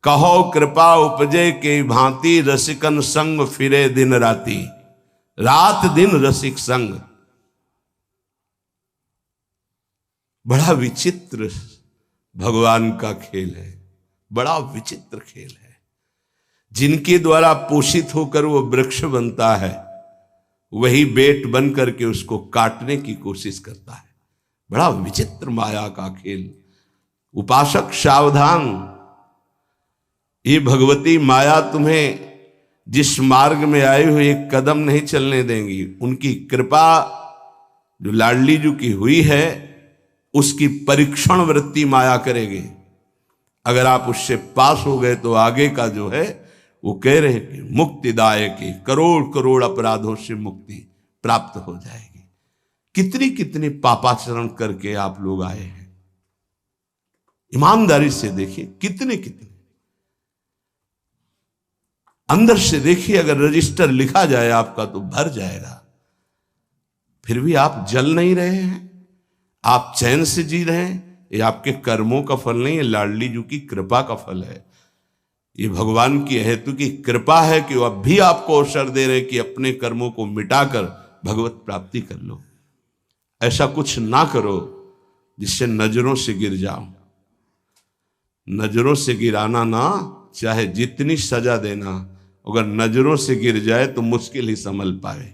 कहो कृपा उपजे के भांति, रसिकन संग फिरे दिन राती, रात दिन रसिक संग। बड़ा विचित्र भगवान का खेल है, बड़ा विचित्र खेल है। जिनके द्वारा पोषित होकर वो वृक्ष बनता है, वही बेट बन करके उसको काटने की कोशिश करता है। बड़ा विचित्र माया का खेल। उपासक सावधान, ये भगवती माया तुम्हें जिस मार्ग में आए हुए एक कदम नहीं चलने देंगी। उनकी कृपा जो लाडली जी की हुई है, उसकी परीक्षण वृत्ति माया करेगी। अगर आप उससे पास हो गए तो आगे का जो है वो कह रहे हैं कि मुक्तिदायकी, करोड़ करोड़ अपराधों से मुक्ति प्राप्त हो जाएगी। कितनी कितनी पापाचरण करके आप लोग आए हैं, ईमानदारी से देखिए, कितने कितने। अंदर से देखिए, अगर रजिस्टर लिखा जाए आपका तो भर जाएगा। फिर भी आप जल नहीं रहे हैं, आप चैन से जी रहे हैं। ये आपके कर्मों का फल नहीं है, लाडली जी की कृपा का फल है। ये भगवान की हेतु की कृपा है कि वो अब भी आपको अवसर दे रहे कि अपने कर्मों को मिटाकर भगवत प्राप्ति कर लो। ऐसा कुछ ना करो जिससे नजरों से गिर जाओ। नजरों से गिराना ना, चाहे जितनी सजा देना, अगर नजरों से गिर जाए तो मुश्किल ही संभल पाए।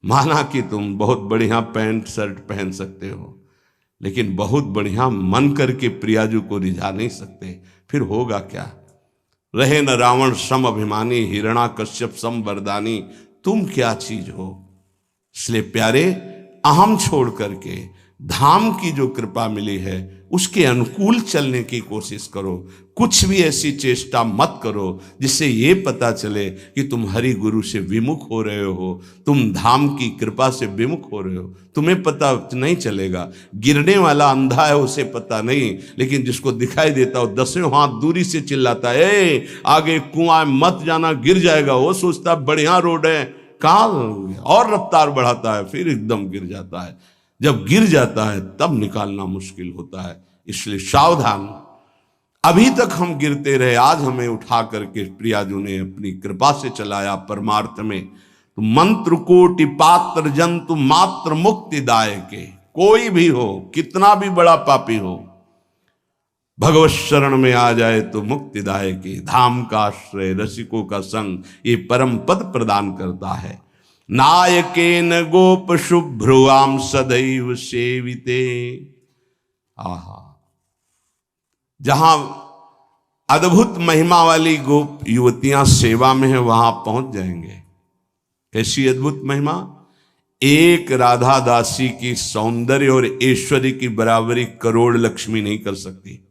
माना कि तुम बहुत बढ़िया पैंट शर्ट पहन सकते हो, लेकिन बहुत बढ़िया मन करके प्रियाजू को रिझा नहीं सकते, फिर होगा क्या? रहे न रावण सम अभिमानी, हिरणा कश्यप सम वरदानी, तुम क्या चीज हो? इसलिए प्यारे, अहम छोड़ करके धाम की जो कृपा मिली है उसके अनुकूल चलने की कोशिश करो। कुछ भी ऐसी चेष्टा मत करो जिससे ये पता चले कि तुम हरि गुरु से विमुख हो रहे हो, तुम धाम की कृपा से विमुख हो रहे हो। तुम्हें पता नहीं चलेगा। गिरने वाला अंधा है, उसे पता नहीं, लेकिन जिसको दिखाई देता हो 10 हाथ दूरी से चिल्लाता है, ए आगे कुआं मत जाना, गिर जाएगा। वो सोचता बढ़िया रोड है, कहाँ, और रफ्तार बढ़ाता है, फिर एकदम गिर जाता है। जब गिर जाता है तब निकालना मुश्किल होता है। इसलिए सावधान। अभी तक हम गिरते रहे, आज हमें उठा करके प्रियाजू ने अपनी कृपा से चलाया परमार्थ में। तो मंत्र कोटि पात्र जंतु मात्र मुक्तिदायके, कोई भी हो, कितना भी बड़ा पापी हो, भगवत शरण में आ जाए तो मुक्तिदायके, धाम का आश्रय, रसिकों का संग, ये परम पद प्रदान करता है। नायकेन गोप शुभ्रुआम सदैव सेविते। आहा, जहां अद्भुत महिमा वाली गोप युवतियां सेवा में है, वहां पहुंच जाएंगे। कैसी अद्भुत महिमा? एक राधा दासी की सौंदर्य और ऐश्वर्य की बराबरी करोड़ लक्ष्मी नहीं कर सकती।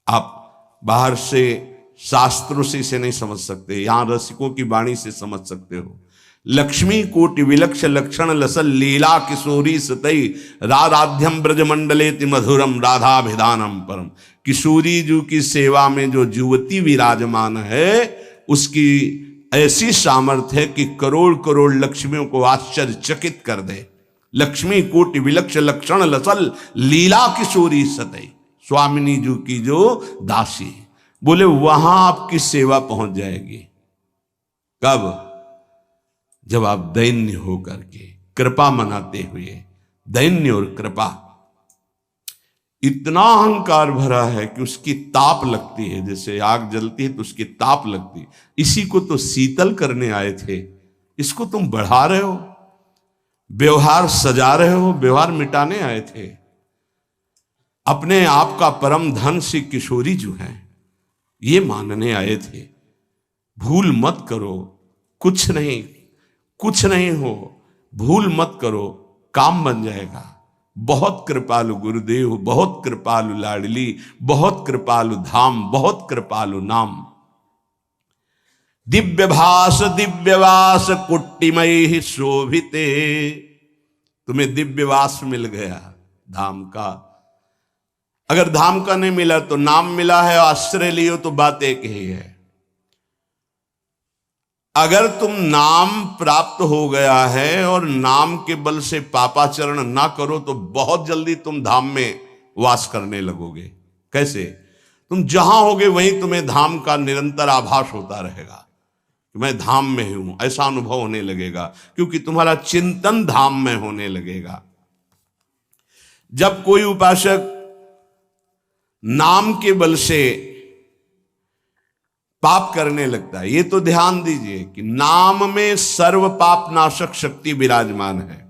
आप बाहर से शास्त्रों से इसे नहीं समझ सकते, यहां रसिकों की वाणी से समझ सकते हो। लक्ष्मी कोटि विलक्ष लक्षण लसल लीला किशोरी सतई राधाध्यम ब्रजमंडलेति मधुरम राधाभिधानम परम। किशोरी जी की सेवा में जो युवती विराजमान है उसकी ऐसी सामर्थ्य है कि करोड़ करोड़ लक्ष्मियों को आश्चर्यचकित कर दे। लक्ष्मी कोटि विलक्ष लक्षण लसल लीला किशोरी सतई, स्वामिनी जी की जो दासी, बोले वहां आपकी सेवा पहुंच जाएगी। कब? जब आप दैन्य होकर के, कृपा मनाते हुए, दैन्य और कृपा। इतना अहंकार भरा है कि उसकी ताप लगती है, जैसे आग जलती है तो उसकी ताप लगती है। इसी को तो शीतल करने आए थे, इसको तुम बढ़ा रहे हो, व्यवहार सजा रहे हो, व्यवहार मिटाने आए थे। अपने आप का परम धन श्री किशोरी जो है ये मानने आए थे। भूल मत करो, कुछ नहीं हो, भूल मत करो, काम बन जाएगा। बहुत कृपालु गुरुदेव, बहुत कृपालु लाडली, बहुत कृपालु धाम, बहुत कृपालु नाम। दिव्यवास कुट्टिमय शोभिते, तुम्हें दिव्यवास मिल गया धाम का। अगर धाम का नहीं मिला तो नाम मिला है, आश्रय लियो तो बात एक ही है। अगर तुम नाम प्राप्त हो गया है और नाम के बल से पापाचरण ना करो तो बहुत जल्दी तुम धाम में वास करने लगोगे। कैसे? तुम जहां होगे वहीं तुम्हें धाम का निरंतर आभास होता रहेगा कि मैं धाम में हूं, ऐसा अनुभव होने लगेगा, क्योंकि तुम्हारा चिंतन धाम में होने लगेगा। जब कोई उपासक नाम के बल से पाप करने लगता है, ये तो ध्यान दीजिए कि नाम में सर्व पाप नाशक शक्ति विराजमान है।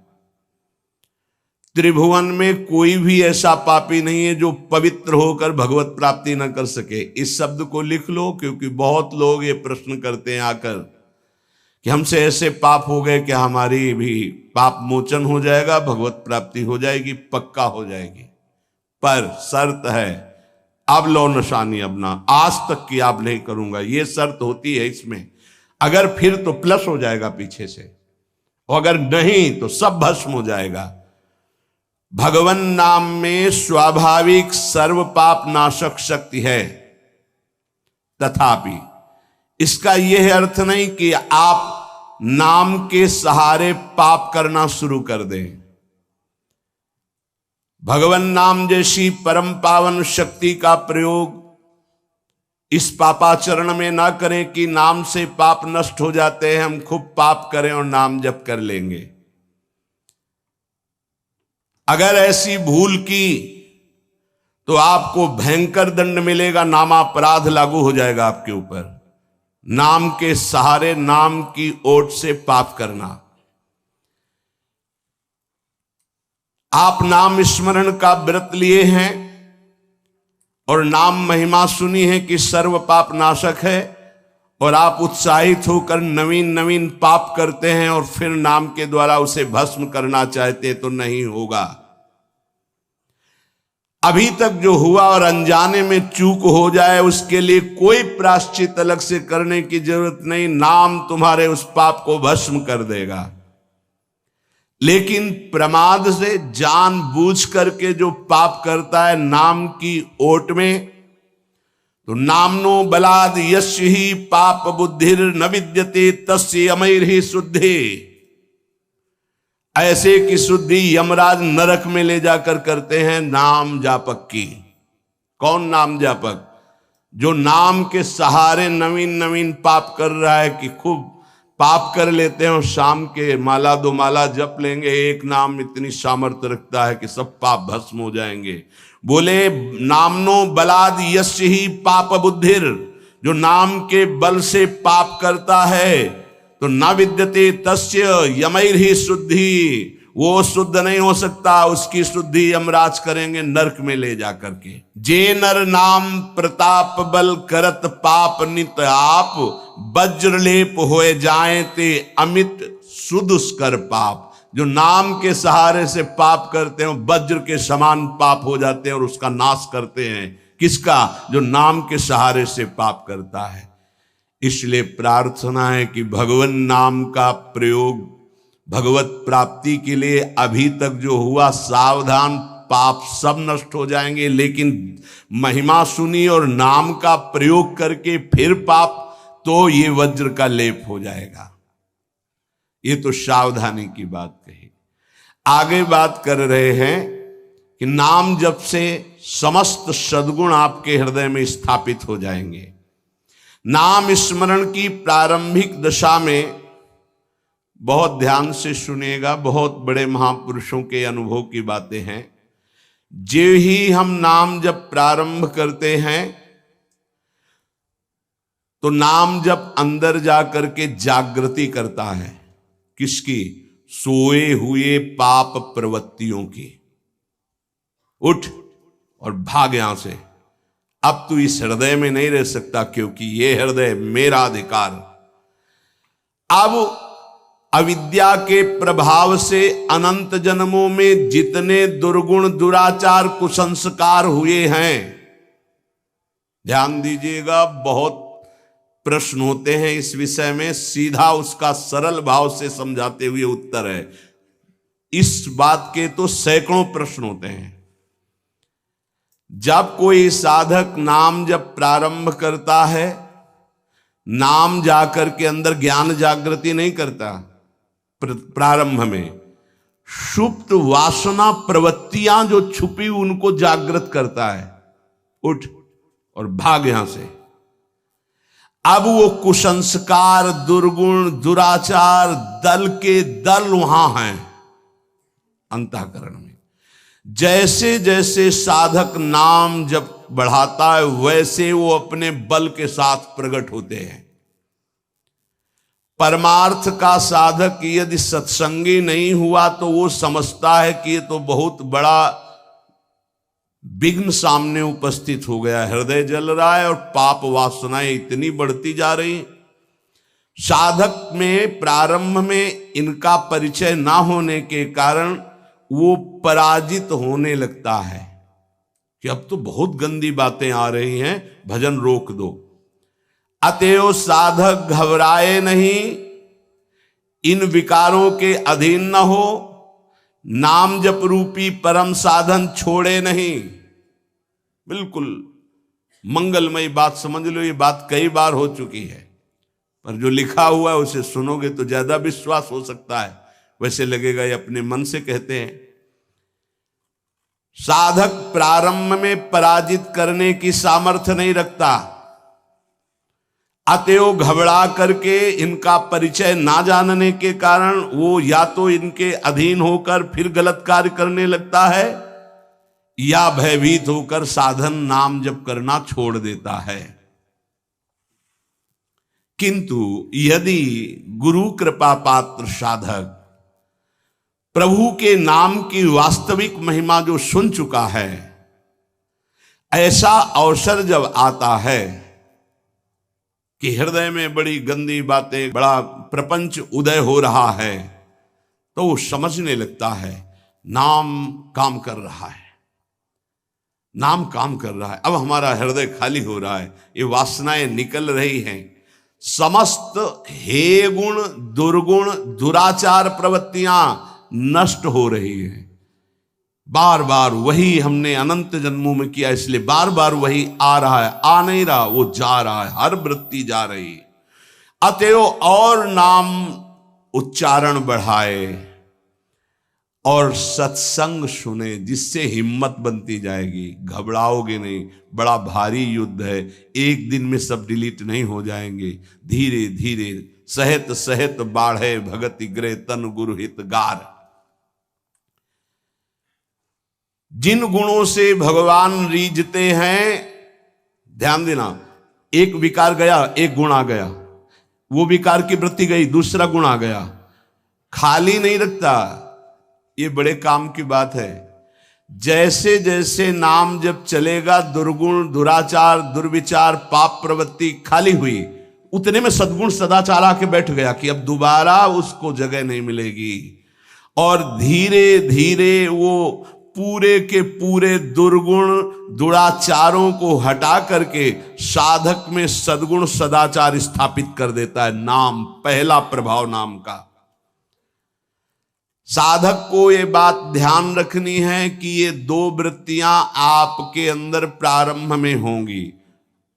त्रिभुवन में कोई भी ऐसा पापी नहीं है जो पवित्र होकर भगवत प्राप्ति न कर सके। इस शब्द को लिख लो, क्योंकि बहुत लोग ये प्रश्न करते हैं आकर कि हमसे ऐसे पाप हो गए कि हमारी भी पाप मोचन हो जाएगा, भगवत प्राप्ति हो जाएगी, पक्का हो जाएगी। पर शर्त है, अब लो निशानी अपना, आज तक की आप नहीं करूंगा, ये शर्त होती है इसमें। अगर फिर तो प्लस हो जाएगा पीछे से, और अगर नहीं तो सब भस्म हो जाएगा। भगवान नाम में स्वाभाविक सर्व पाप नाशक शक्ति है, तथापि इसका यह अर्थ नहीं कि आप नाम के सहारे पाप करना शुरू कर दें। भगवान नाम जैसी परम पावन शक्ति का प्रयोग इस पापाचरण में ना करें कि नाम से पाप नष्ट हो जाते हैं, हम खूब पाप करें और नाम जप कर लेंगे। अगर ऐसी भूल की तो आपको भयंकर दंड मिलेगा, नामापराध लागू हो जाएगा आपके ऊपर। नाम के सहारे, नाम की ओट से पाप करना। आप नाम स्मरण का व्रत लिए हैं और नाम महिमा सुनी है कि सर्व पाप नाशक है, और आप उत्साहित होकर नवीन नवीन पाप करते हैं और फिर नाम के द्वारा उसे भस्म करना चाहते तो नहीं होगा। अभी तक जो हुआ और अनजाने में चूक हो जाए उसके लिए कोई प्रायश्चित अलग से करने की जरूरत नहीं, नाम तुम्हारे उस पाप को भस्म कर देगा। लेकिन प्रमाद से जानबूझ करके जो पाप करता है नाम की ओट में, तो नामनो बलाद यस्य ही पाप बुद्धिर न विद्यते तस्य अमैर ही शुद्धि। ऐसे की शुद्धि यमराज नरक में ले जाकर करते हैं नाम जापक की। कौन नाम जापक? जो नाम के सहारे नवीन नवीन पाप कर रहा है, कि खूब पाप कर लेते हैं और शाम के माला दो माला जप लेंगे, एक नाम इतनी सामर्थ्य रखता है कि सब पाप भस्म हो जाएंगे। बोले नामनो बलाद यस्य ही पाप बुद्धिर, जो नाम के बल से पाप करता है तो न विद्यते तस्य यमैर ही शुद्धि, वो शुद्ध नहीं हो सकता, उसकी शुद्धि यमराज करेंगे नरक में ले जा करके। जे नर नाम प्रताप बल करत पाप नित आप, वज्रलेप होए जाए ते अमित सुदुष्कर पाप। जो नाम के सहारे से पाप करते हैं वज्र के समान पाप हो जाते हैं और उसका नाश करते हैं। किसका? जो नाम के सहारे से पाप करता है। इसलिए प्रार्थना है कि भगवान नाम का प्रयोग भगवत प्राप्ति के लिए अभी तक जो हुआ, सावधान, पाप सब नष्ट हो जाएंगे। लेकिन महिमा सुनी और नाम का प्रयोग करके फिर पाप, तो ये वज्र का लेप हो जाएगा। ये तो सावधानी की बात कही। आगे बात कर रहे हैं कि नाम जप से समस्त सद्गुण आपके हृदय में स्थापित हो जाएंगे। नाम स्मरण की प्रारंभिक दशा में, बहुत ध्यान से सुनिएगा, बहुत बड़े महापुरुषों के अनुभव की बातें हैं। जो ही हम नाम जब प्रारंभ करते हैं तो नाम जब अंदर जा करके जागृति करता है। किसकी? सोए हुए पाप प्रवृत्तियों की। उठ और भाग यहां से, अब तू इस हृदय में नहीं रह सकता, क्योंकि ये हृदय मेरा अधिकार। अब अविद्या के प्रभाव से अनंत जन्मों में जितने दुर्गुण, दुराचार, कुसंस्कार हुए हैं, ध्यान दीजिएगा, बहुत प्रश्न होते हैं इस विषय में, सीधा उसका सरल भाव से समझाते हुए उत्तर है। इस बात के तो सैकड़ों प्रश्न होते हैं। जब कोई साधक नाम जब प्रारंभ करता है, नाम जाकर के अंदर ज्ञान जागृति नहीं करता। प्रारंभ में सुप्त वासना प्रवृत्तियां जो छुपी उनको जागृत करता है। उठ और भाग यहां से। अब वो कुसंस्कार, दुर्गुण, दुराचार दल के दल वहां हैं अंतःकरण में। जैसे जैसे साधक नाम जब बढ़ाता है, वैसे वो अपने बल के साथ प्रकट होते हैं। परमार्थ का साधक यदि सत्संगी नहीं हुआ तो वो समझता है कि ये तो बहुत बड़ा विघ्न सामने उपस्थित हो गया, हृदय जल रहा है और पाप वासनाएं इतनी बढ़ती जा रही। साधक में प्रारंभ में इनका परिचय ना होने के कारण वो पराजित होने लगता है कि अब तो बहुत गंदी बातें आ रही हैं, भजन रोक दो। अतएव साधक घबराए नहीं, इन विकारों के अधीन न हो, नाम जप रूपी परम साधन छोड़े नहीं। बिल्कुल मंगलमयी बात समझ लो, ये बात कई बार हो चुकी है, पर जो लिखा हुआ है उसे सुनोगे तो ज्यादा विश्वास हो सकता है। वैसे लगेगा ये अपने मन से कहते हैं। साधक प्रारंभ में पराजित करने की सामर्थ्य नहीं रखता, अतएव घबरा करके इनका परिचय ना जानने के कारण वो या तो इनके अधीन होकर फिर गलत कार्य करने लगता है, या भयभीत होकर साधन नाम जप करना छोड़ देता है। किंतु यदि गुरु कृपा पात्र साधक प्रभु के नाम की वास्तविक महिमा जो सुन चुका है, ऐसा अवसर जब आता है कि हृदय में बड़ी गंदी बातें, बड़ा प्रपंच उदय हो रहा है, तो वो समझने लगता है नाम काम कर रहा है, नाम काम कर रहा है। अब हमारा हृदय खाली हो रहा है, ये वासनाएं निकल रही हैं, समस्त हे गुण, दुर्गुण, दुराचार प्रवृत्तियां नष्ट हो रही हैं। बार बार वही हमने अनंत जन्मों में किया, इसलिए बार बार वही आ रहा है, आ नहीं रहा, वो जा रहा है, हर वृत्ति जा रही। अतएव और नाम उच्चारण बढ़ाए और सत्संग सुने, जिससे हिम्मत बनती जाएगी, घबराओगे नहीं। बड़ा भारी युद्ध है, एक दिन में सब डिलीट नहीं हो जाएंगे। धीरे धीरे सहत सहत बाढ़े भगति ग्रह तन गुरु हितगार। जिन गुणों से भगवान रीझते हैं, ध्यान देना, एक विकार गया, एक गुण आ गया, वो विकार की वृत्ति गई, दूसरा गुण आ गया। खाली नहीं रखता, ये बड़े काम की बात है। जैसे जैसे नाम जब चलेगा, दुर्गुण, दुराचार, दुर्विचार, पाप प्रवृत्ति खाली हुई, उतने में सद्गुण सदाचार आके बैठ गया कि अब दोबारा उसको जगह नहीं मिलेगी। और धीरे धीरे वो पूरे के पूरे दुर्गुण दुराचारों को हटा करके साधक में सद्गुण सदाचार स्थापित कर देता है। नाम, पहला प्रभाव नाम का। साधक को ये बात ध्यान रखनी है कि ये दो वृत्तियां आपके अंदर प्रारंभ में होंगी,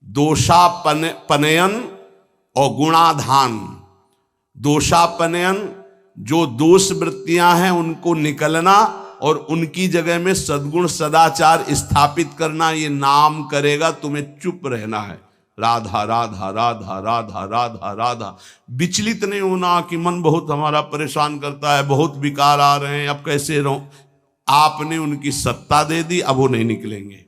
दोषापनयन और गुणाधान। दोषापनयन, जो दोष वृत्तियां हैं उनको निकलना और उनकी जगह में सद्गुण सदाचार स्थापित करना, ये नाम करेगा। तुम्हें चुप रहना है, राधा राधा राधा राधा राधा राधा। विचलित नहीं होना कि मन बहुत हमारा परेशान करता है, बहुत विकार आ रहे हैं, अब कैसे रहूं। आपने उनकी सत्ता दे दी, अब वो नहीं निकलेंगे।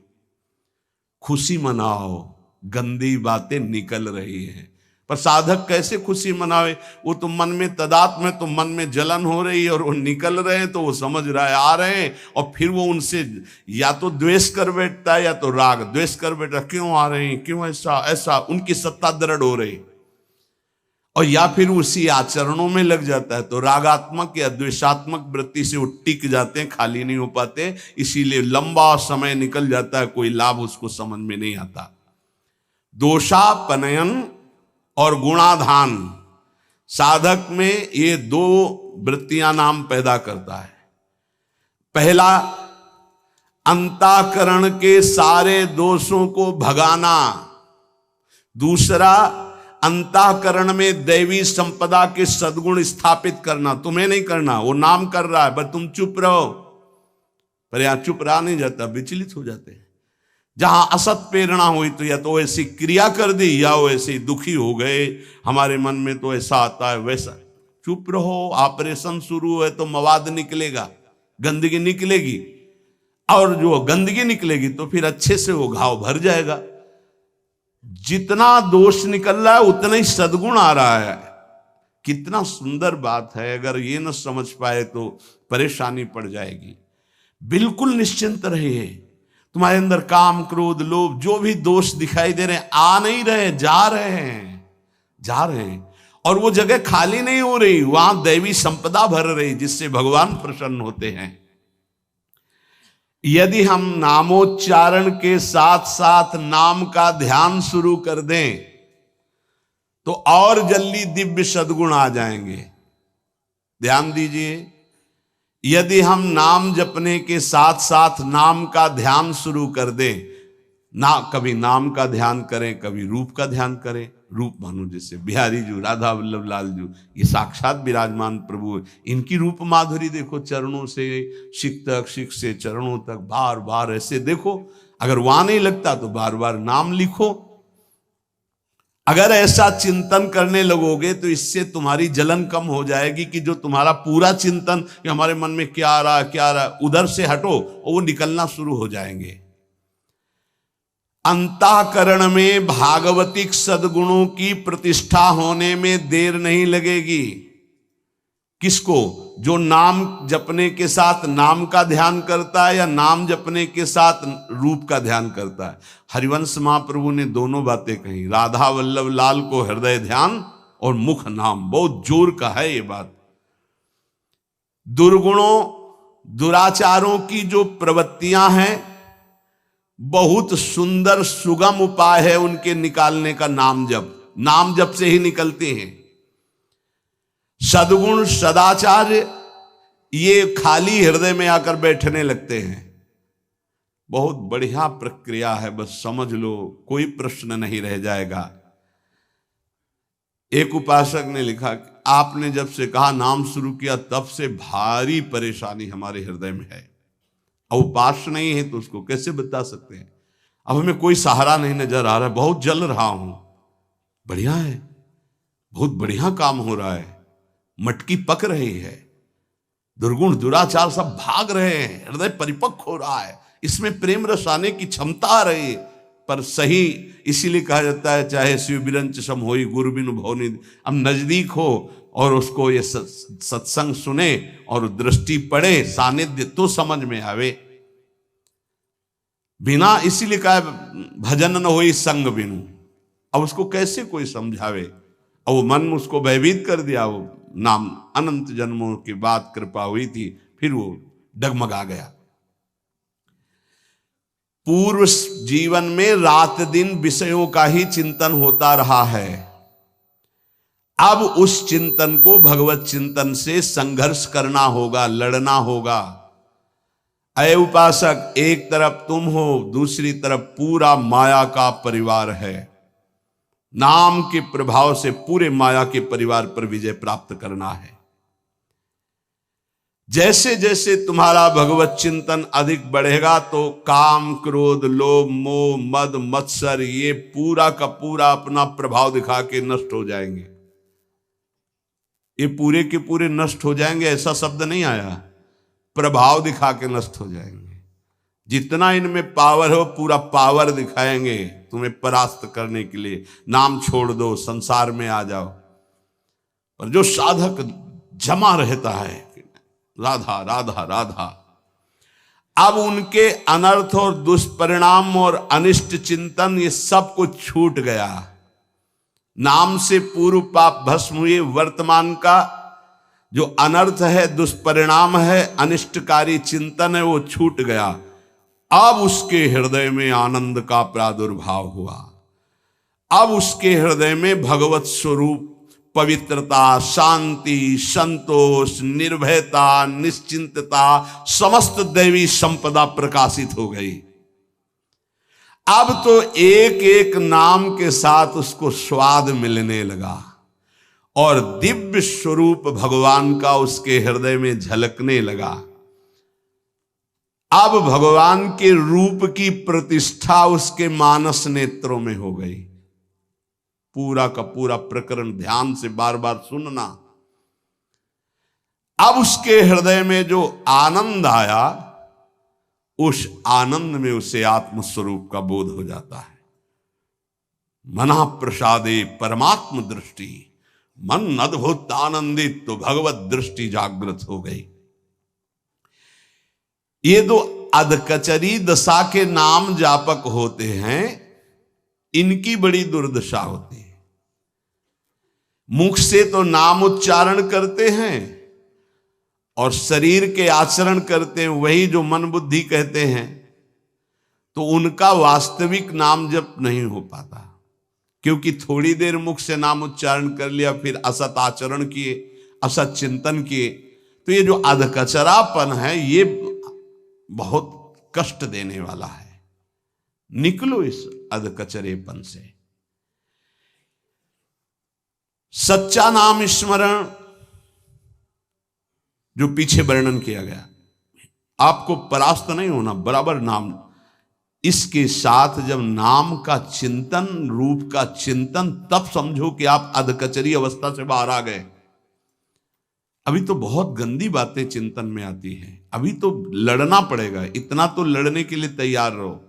खुशी मनाओ, गंदी बातें निकल रही हैं। पर साधक कैसे खुशी मनावे? वो तो मन में तदात्म है, तो मन में जलन हो रही है और वो निकल रहे हैं, तो वो समझ रहा है आ रहे हैं, और फिर वो उनसे या तो द्वेष कर बैठता है या तो राग। द्वेष कर बैठा, क्यों आ रहे हैं, क्यों ऐसा ऐसा, उनकी सत्ता दृढ़ हो रही। और या फिर उसी आचरणों में लग जाता है, तो रागात्मक या द्वेषात्मक वृत्ति से वो टिक जाते हैं, खाली नहीं हो पाते। इसीलिए लंबा समय निकल जाता है, कोई लाभ उसको समझ में नहीं आता। दोषापनयन और गुणाधान, साधक में ये दो वृत्तियां नाम पैदा करता है। पहला, अंतःकरण के सारे दोषों को भगाना। दूसरा, अंतःकरण में दैवी संपदा के सद्गुण स्थापित करना। तुम्हें नहीं करना, वो नाम कर रहा है, पर तुम चुप रहो। पर यहां चुप रहा नहीं जाता, विचलित हो जाते हैं। जहां असत प्रेरणा हुई तो या तो ऐसी क्रिया कर दी या वो ऐसे ही दुखी हो गए, हमारे मन में तो ऐसा आता है वैसा। चुप रहो, ऑपरेशन शुरू है तो मवाद निकलेगा, गंदगी निकलेगी, और जो गंदगी निकलेगी तो फिर अच्छे से वो घाव भर जाएगा। जितना दोष निकल रहा है उतना ही सद्गुण आ रहा है। कितना सुंदर बात है। अगर ये न समझ पाए तो परेशानी पड़ जाएगी। बिल्कुल निश्चिंत रहिए। तुम्हारे अंदर काम, क्रोध, लोभ, जो भी दोष दिखाई दे रहे हैं, आ नहीं रहे, जा रहे हैं, जा रहे हैं। और वो जगह खाली नहीं हो रही, वहां दैवी संपदा भर रही, जिससे भगवान प्रसन्न होते हैं। यदि हम नामोच्चारण के साथ साथ नाम का ध्यान शुरू कर दें तो और जल्दी दिव्य सद्गुण आ जाएंगे। ध्यान दीजिए, यदि हम नाम जपने के साथ साथ नाम का ध्यान शुरू कर दें, ना कभी नाम का ध्यान करें, कभी रूप का ध्यान करें। रूप मानो जैसे बिहारी जी, राधा वल्लभ लाल जी, ये साक्षात विराजमान प्रभु। इनकी रूप माधुरी देखो, चरणों से शिख तक, शिख से चरणों तक, बार बार ऐसे देखो। अगर वहां नहीं लगता तो बार बार नाम लिखो। अगर ऐसा चिंतन करने लगोगे तो इससे तुम्हारी जलन कम हो जाएगी कि जो तुम्हारा पूरा चिंतन कि हमारे मन में क्या आ रहा है, क्या आ रहा है, उधर से हटो और वो निकलना शुरू हो जाएंगे। अंतःकरण में भागवतिक सद्गुणों की प्रतिष्ठा होने में देर नहीं लगेगी। किसको? जो नाम जपने के साथ नाम का ध्यान करता है या नाम जपने के साथ रूप का ध्यान करता है। हरिवंश महाप्रभु ने दोनों बातें कही। राधा वल्लभ लाल को हृदय ध्यान और मुख नाम, बहुत जोर का है ये बात। दुर्गुणों, दुराचारों की जो प्रवृत्तियां हैं, बहुत सुंदर सुगम उपाय है उनके निकालने का नाम जप। नाम जप से ही निकलते हैं। सद्गुण सदाचार ये खाली हृदय में आकर बैठने लगते हैं। बहुत बढ़िया प्रक्रिया है, बस समझ लो, कोई प्रश्न नहीं रह जाएगा। एक उपासक ने लिखा कि आपने जब से कहा नाम शुरू किया तब से भारी परेशानी हमारे हृदय में है। अब उपास नहीं है तो उसको कैसे बता सकते हैं। अब हमें कोई सहारा नहीं नजर आ रहा है, बहुत जल रहा हूं। बढ़िया है, बहुत बढ़िया काम हो रहा है, मटकी पक रही है, दुर्गुण दुराचार सब भाग रहे हैं, हृदय परिपक्व हो रहा है, इसमें प्रेम रस आने की क्षमता आ रही है। पर सही इसीलिए कहा जाता है चाहे शिव बिरंच सम होई गुरु बिनु भव निधि। अब नजदीक हो और उसको ये सत्संग सुने और दृष्टि पड़े, सानिध्य तो समझ में आवे। बिना, इसीलिए कहा भजन न होई संग बिनु। अब उसको कैसे कोई समझावे, और वो मन उसको भयभीत कर दिया। वो नाम अनंत जन्मों के बाद कृपा हुई थी, फिर वो डगमगा गया। पूर्व जीवन में रात दिन विषयों का ही चिंतन होता रहा है। अब उस चिंतन को भगवत चिंतन से संघर्ष करना होगा, लड़ना होगा। अय उपासक, एक तरफ तुम हो, दूसरी तरफ पूरा माया का परिवार है। नाम के प्रभाव से पूरे माया के परिवार पर विजय प्राप्त करना है। जैसे जैसे तुम्हारा भगवत चिंतन अधिक बढ़ेगा तो काम, क्रोध, लोभ, मोह, मद, मत्सर ये पूरा का पूरा अपना प्रभाव दिखा के नष्ट हो जाएंगे। ये पूरे के पूरे नष्ट हो जाएंगे ऐसा शब्द नहीं आया, प्रभाव दिखा के नष्ट हो जाएंगे। जितना इनमें पावर हो पूरा पावर दिखाएंगे तुम्हें परास्त करने के लिए। नाम छोड़ दो, संसार में आ जाओ। पर जो साधक जमा रहता है राधा राधा राधा, अब उनके अनर्थ और दुष्परिणाम और अनिष्ट चिंतन ये सब कुछ छूट गया। नाम से पूर्व पाप भस्म हुए, वर्तमान का जो अनर्थ है, दुष्परिणाम है, अनिष्टकारी चिंतन है, वो छूट गया। अब उसके हृदय में आनंद का प्रादुर्भाव हुआ। अब उसके हृदय में भगवत स्वरूप, पवित्रता, शांति, संतोष, निर्भयता, निश्चिंतता, समस्त दैवी संपदा प्रकाशित हो गई। अब तो एक एक नाम के साथ उसको स्वाद मिलने लगा और दिव्य स्वरूप भगवान का उसके हृदय में झलकने लगा। अब भगवान के रूप की प्रतिष्ठा उसके मानस नेत्रों में हो गई। पूरा का पूरा प्रकरण ध्यान से बार बार सुनना। अब उसके हृदय में जो आनंद आया, उस आनंद में उसे आत्मस्वरूप का बोध हो जाता है। मना प्रसादे परमात्म दृष्टि, मन अद्भुत आनंदित तो भगवत दृष्टि जागृत हो गई। ये दो अधकचरी दशा के नाम जापक होते हैं, इनकी बड़ी दुर्दशा होती है। मुख से तो नाम उच्चारण करते हैं और शरीर के आचरण करते हैं वही जो मन बुद्धि कहते हैं, तो उनका वास्तविक नाम जप नहीं हो पाता। क्योंकि थोड़ी देर मुख से नाम उच्चारण कर लिया, फिर असत आचरण किए, असत चिंतन किए, तो ये जो अधकचरापन है ये बहुत कष्ट देने वाला है। निकलो इस अधकचरेपन से। सच्चा नाम स्मरण जो पीछे वर्णन किया गया, आपको परास्त नहीं होना, बराबर नाम। इसके साथ जब नाम का चिंतन, रूप का चिंतन, तब समझो कि आप अधकचरी अवस्था से बाहर आ गए। अभी तो बहुत गंदी बातें चिंतन में आती हैं, अभी तो लड़ना पड़ेगा। इतना तो लड़ने के लिए तैयार रहो।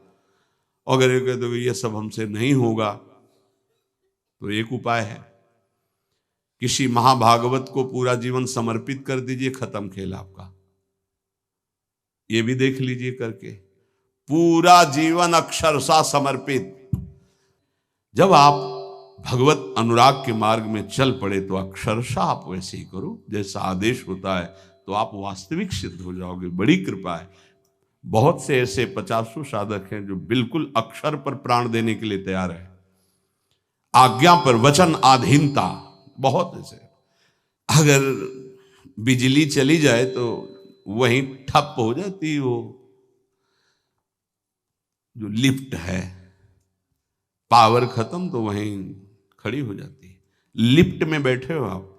अगर ये कह दो ये सब हमसे नहीं होगा, तो एक उपाय है, किसी महाभागवत को पूरा जीवन समर्पित कर दीजिए, खत्म खेल आपका। ये भी देख लीजिए करके, पूरा जीवन अक्षरशः समर्पित। जब आप भगवत अनुराग के मार्ग में चल पड़े तो अक्षरशः आप वैसे ही करो जैसा आदेश होता है, तो आप वास्तविक सिद्ध हो जाओगे। बड़ी कृपा है। बहुत से ऐसे 50 साधक हैं जो बिल्कुल अक्षर पर प्राण देने के लिए तैयार है, आज्ञा पर वचन आधीनता। बहुत ऐसे, अगर बिजली चली जाए तो वहीं ठप हो जाती, वो जो लिफ्ट है, पावर खत्म तो वहीं खड़ी हो जाती है। लिफ्ट में बैठे हो आप,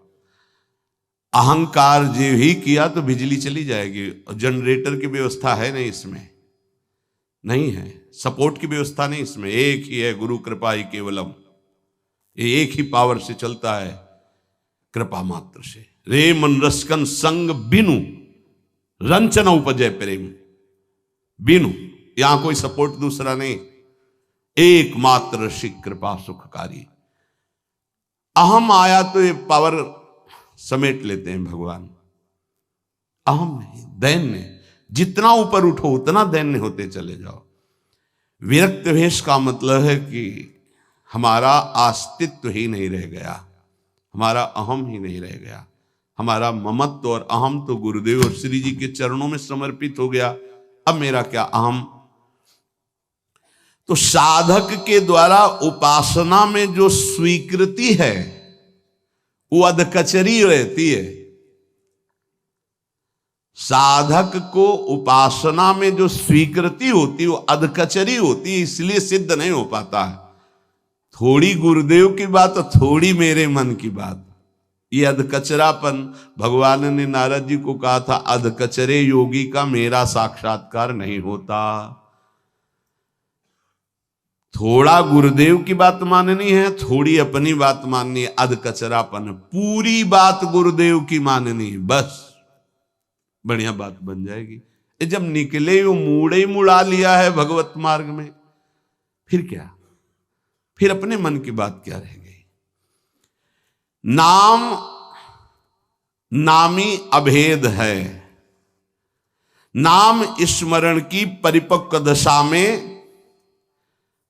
अहंकार जो ही किया तो बिजली चली जाएगी। जनरेटर की व्यवस्था है नहीं इसमें, नहीं है सपोर्ट की व्यवस्था नहीं इसमें। एक ही है, गुरु कृपा ही केवलम। ये एक ही पावर से चलता है, कृपा मात्र से। रे मन रसकन संग बिनु रंचन उपजय प्रेम। बिनु, यहां कोई सपोर्ट दूसरा नहीं, एकमात्र ऋषि कृपा सुखकारी। अहम आया तो ये पावर समेट लेते हैं भगवान। अहम नहीं, दैन्य, जितना ऊपर उठो उतना दैन्य होते चले जाओ। विरक्त वेश का मतलब है कि हमारा अस्तित्व ही नहीं रह गया, हमारा अहम ही नहीं रह गया, हमारा ममत्व और अहम तो गुरुदेव और श्री जी के चरणों में समर्पित हो गया। अब मेरा क्या अहम। तो साधक के द्वारा उपासना में जो स्वीकृति है वो अधकचरी रहती है। साधक को उपासना में जो स्वीकृति होती है वो अधकचरी होती है, इसलिए सिद्ध नहीं हो पाता है। थोड़ी गुरुदेव की बात और थोड़ी मेरे मन की बात, ये अधकचरापन। भगवान ने नारद जी को कहा था, अधकचरे योगी का मेरा साक्षात्कार नहीं होता। थोड़ा गुरुदेव की बात माननी है, थोड़ी अपनी बात माननी है, अधकचरापन। पूरी बात गुरुदेव की माननी है, बस बढ़िया बात बन जाएगी। जब निकले वो मूड़े ही मुड़ा लिया है भगवत मार्ग में, फिर क्या, फिर अपने मन की बात क्या रह गई। नाम नामी अभेद है। नाम स्मरण की परिपक्व दशा में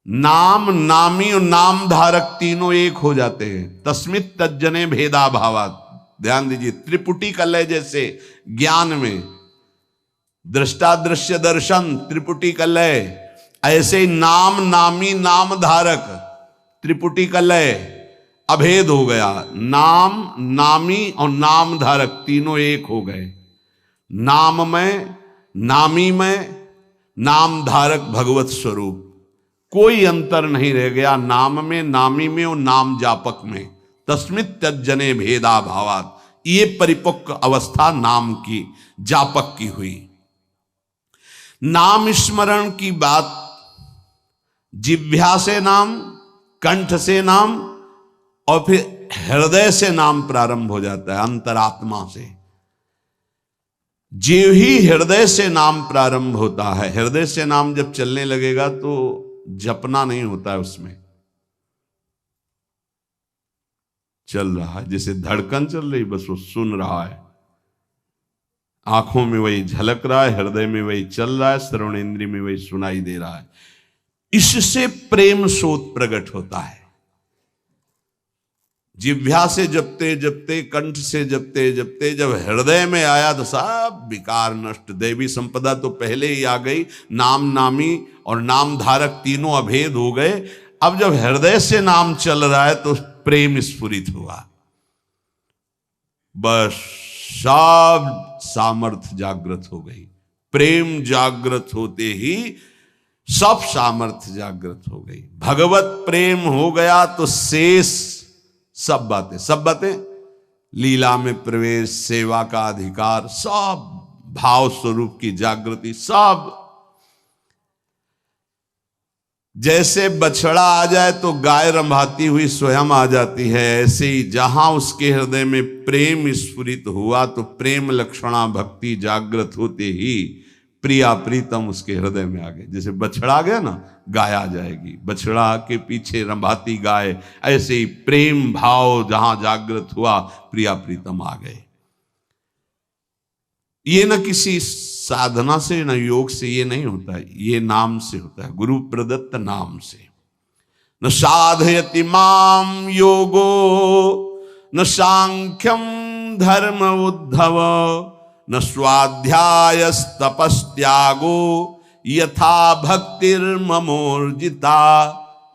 नाम, नामी और नाम धारक तीनों एक हो जाते हैं। तस्मित तज्जने भेदा भावात। ध्यान दीजिए, त्रिपुटी कलय जैसे ज्ञान में दृष्टा दृश्य दर्शन त्रिपुटी कलय, ऐसे नाम नामी नाम धारक त्रिपुटी कलय अभेद हो गया। नाम नामी और नाम धारक तीनों एक हो गए। नाम में, नामी में, नाम धारक भगवत स्वरूप, कोई अंतर नहीं रह गया नाम में, नामी में और नाम जापक में। तस्मित तज्जने भेदा भावात। ये परिपक्व अवस्था नाम की, जापक की हुई। नाम स्मरण की बात जिह्वा से नाम, कंठ से नाम और फिर हृदय से नाम प्रारंभ हो जाता है, अंतरात्मा से। जीव ही हृदय से नाम प्रारंभ होता है। हृदय से नाम जब चलने लगेगा तो जपना नहीं होता है, उसमें चल रहा है, जैसे धड़कन चल रही, बस वो सुन रहा है। आंखों में वही झलक रहा है, हृदय में वही चल रहा है, श्रवण इंद्रिय में वही सुनाई दे रहा है। इससे प्रेम सोत प्रकट होता है। जिह्वा से जपते जपते, कंठ से जपते जपते जब हृदय में आया तो सब विकार नष्ट। देवी संपदा तो पहले ही आ गई, नाम नामी और नाम धारक तीनों अभेद हो गए। अब जब हृदय से नाम चल रहा है तो प्रेम स्फुरित हुआ, बस सब सामर्थ्य जागृत हो गई। प्रेम जागृत होते ही सब सामर्थ्य जागृत हो गई। भगवत प्रेम हो गया तो शेष सब बातें, लीला में प्रवेश, सेवा का अधिकार, सब भाव स्वरूप की जागृति, सब। जैसे बछड़ा आ जाए तो गाय रंभाती हुई स्वयं आ जाती है, ऐसे ही जहां उसके हृदय में प्रेम स्फुरित हुआ तो प्रेम लक्षणा भक्ति जागृत होते ही प्रिया प्रीतम उसके हृदय में आ गए। जैसे बछड़ा आ गया ना, गाय आ जाएगी, बछड़ा के पीछे रंभाती गाय, ऐसे ही प्रेम भाव जहां जागृत हुआ प्रिया प्रीतम आ गए। ये न किसी साधना से न योग से ये नहीं होता है, ये नाम से होता है, गुरु प्रदत्त नाम से। न साधयति माम योगो न सांख्यम धर्म उद्धव न स्वाध्यायस्तपस्त्यागो यथा भक्तिर्ममोर्जिता।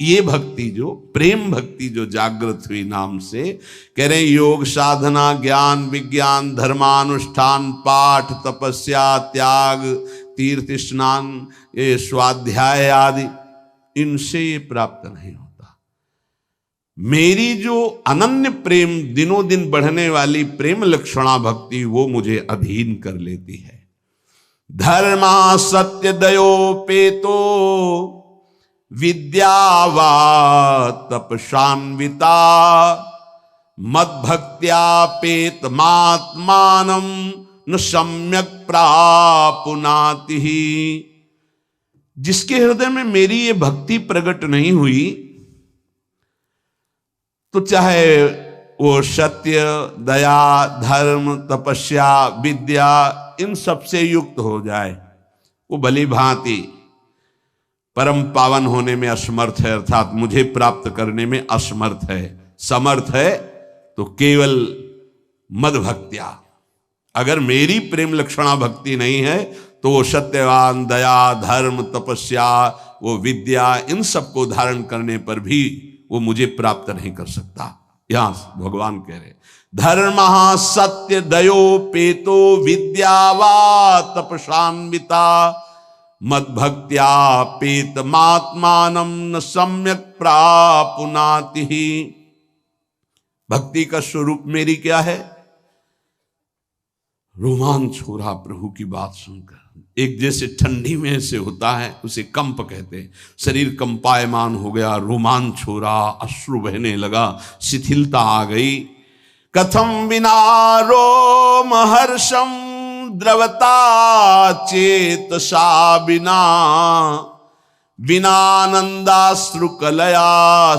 ये भक्ति जो प्रेम भक्ति जो जागृत हुई नाम से, कह रहे योग साधना ज्ञान विज्ञान धर्मानुष्ठान पाठ तपस्या त्याग तीर्थ स्नान ये स्वाध्याय आदि, इनसे ये प्राप्त नहीं होता। मेरी जो अनन्य प्रेम दिनों दिन बढ़ने वाली प्रेम लक्षणा भक्ति वो मुझे अधीन कर लेती है। धर्मा सत्य दयोपेतो विद्यावा तपशान्विता मद्भक्त्यापेतमात्मानं न सम्यक प्रापुनाति। जिसके हृदय में मेरी ये भक्ति प्रकट नहीं हुई तो चाहे वो सत्य, दया, धर्म, तपस्या, विद्या इन सब से युक्त हो जाए, वो भली भांति परम पावन होने में असमर्थ है, अर्थात मुझे प्राप्त करने में असमर्थ है। समर्थ है तो केवल मद भक्त्या, अगर मेरी प्रेम लक्षणा भक्ति नहीं है तो वो सत्यवान, दया, धर्म, तपस्या, वो विद्या इन सबको धारण करने पर भी वो मुझे प्राप्त नहीं कर सकता। यहां भगवान कह रहे धर्म सत्य दयोपेतो विद्या वा तपसान्विता मद भक्त्या पेतमात्मानं न सम्यक प्रापुनाति। भक्ति का स्वरूप मेरी क्या है? रोमांच हो रहा प्रभु की बात सुनकर, एक जैसे ठंडी में से होता है उसे कंप कहते हैं, शरीर कंपायमान हो गया, रोमांच हो रहा, अश्रु बहने लगा, शिथिलता आ गई। कथम विना रोम हर्षम द्रवता चेतसा बिना बिनानंदाश्रुकलया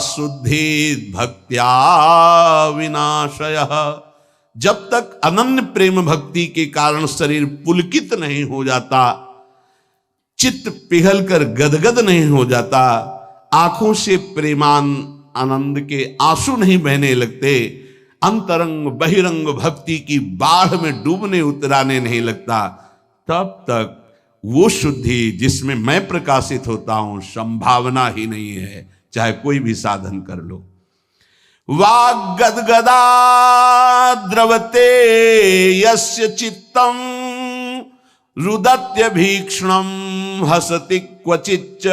शुद्धि भक्त्या विनाशयः। जब तक अनन्य प्रेम भक्ति के कारण शरीर पुलकित नहीं हो जाता, चित्त पिघल कर गदगद नहीं हो जाता, आंखों से प्रेमान आनंद के आंसू नहीं बहने लगते, अंतरंग बहिरंग भक्ति की बाढ़ में डूबने उतराने नहीं लगता, तब तक वो शुद्धि जिसमें मैं प्रकाशित होता हूं संभावना ही नहीं है, चाहे कोई भी साधन कर लो। वाग गदगदा द्रवते यस्य चित्तम रुदत्य भीक्षणम हसति क्वचिच्च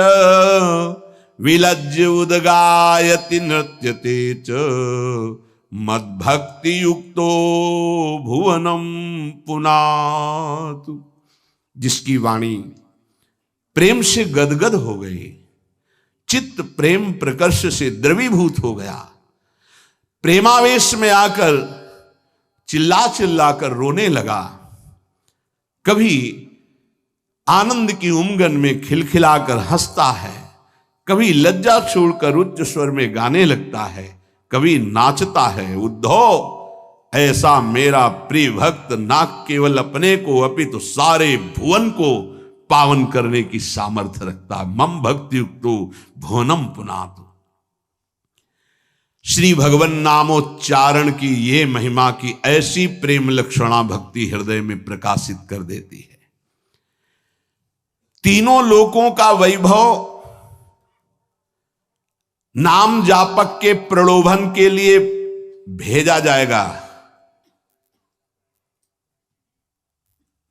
विलज्य उदगायति नृत्यते च मद्भक्ति युक्तो भुवनम पुनातु। जिसकी वाणी प्रेम से गदगद हो गई, चित्त प्रेम प्रकर्ष से द्रवीभूत हो गया, प्रेमावेश में आकर चिल्ला चिल्ला कर रोने लगा, कभी आनंद की उमंगन में खिलखिलाकर हंसता है, कभी लज्जा छोड़कर उच्च स्वर में गाने लगता है, कभी नाचता है। उद्धव, ऐसा मेरा प्रिय भक्त ना केवल अपने को अपितु सारे भुवन को पावन करने की सामर्थ्य रखता। मम भक्ति युक्तो भुवनम पुनातु। श्री भगवान नामोच्चारण की ये महिमा की ऐसी प्रेम लक्षणा भक्ति हृदय में प्रकाशित कर देती है। तीनों लोकों का वैभव नाम जापक के प्रलोभन के लिए भेजा जाएगा।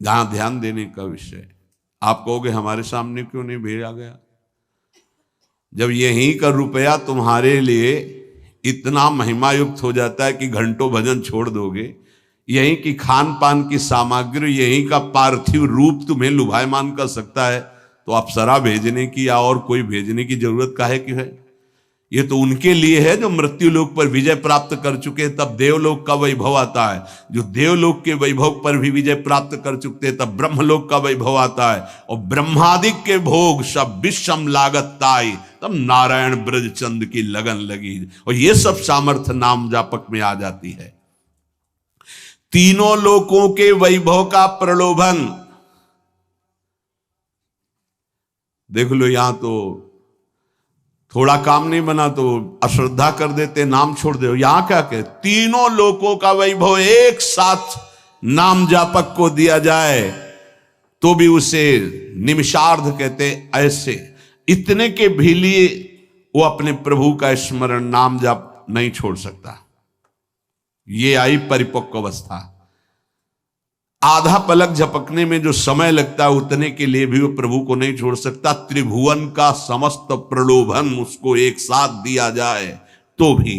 जहां ध्यान देने का विषय, आप कहोगे हमारे सामने क्यों नहीं भेजा गया? जब यहीं का रुपया तुम्हारे लिए इतना महिमा युक्त हो जाता है कि घंटों भजन छोड़ दोगे, यहीं की खान पान की सामग्री, यहीं का पार्थिव रूप तुम्हें लुभायमान कर सकता है, तो अप्सरा भेजने की या और कोई भेजने की जरूरत काहे की है? ये तो उनके लिए है जो मृत्यु लोक पर विजय प्राप्त कर चुके, तब देवलोक का वैभव आता है। जो देवलोक के वैभव पर भी विजय प्राप्त कर चुके तब ब्रह्मलोक का वैभव आता है। और ब्रह्मादिक के भोग सब विषम लागत ताई, तब नारायण ब्रज चंद की लगन लगी। और ये सब सामर्थ्य नाम जापक में आ जाती है। तीनों लोकों के वैभव का प्रलोभन देख लो। यहां तो थोड़ा काम नहीं बना तो अश्रद्धा कर देते, नाम छोड़ दे। यहां क्या कहे? तीनों लोकों का वैभव एक साथ नाम जापक को दिया जाए तो भी उसे निमिषार्ध कहते। ऐसे इतने के भी लिए वो अपने प्रभु का स्मरण नाम जाप नहीं छोड़ सकता। ये आई परिपक्व अवस्था। आधा पलक झपकने में जो समय लगता है उतने के लिए भी वो प्रभु को नहीं छोड़ सकता। त्रिभुवन का समस्त प्रलोभन उसको एक साथ दिया जाए तो भी।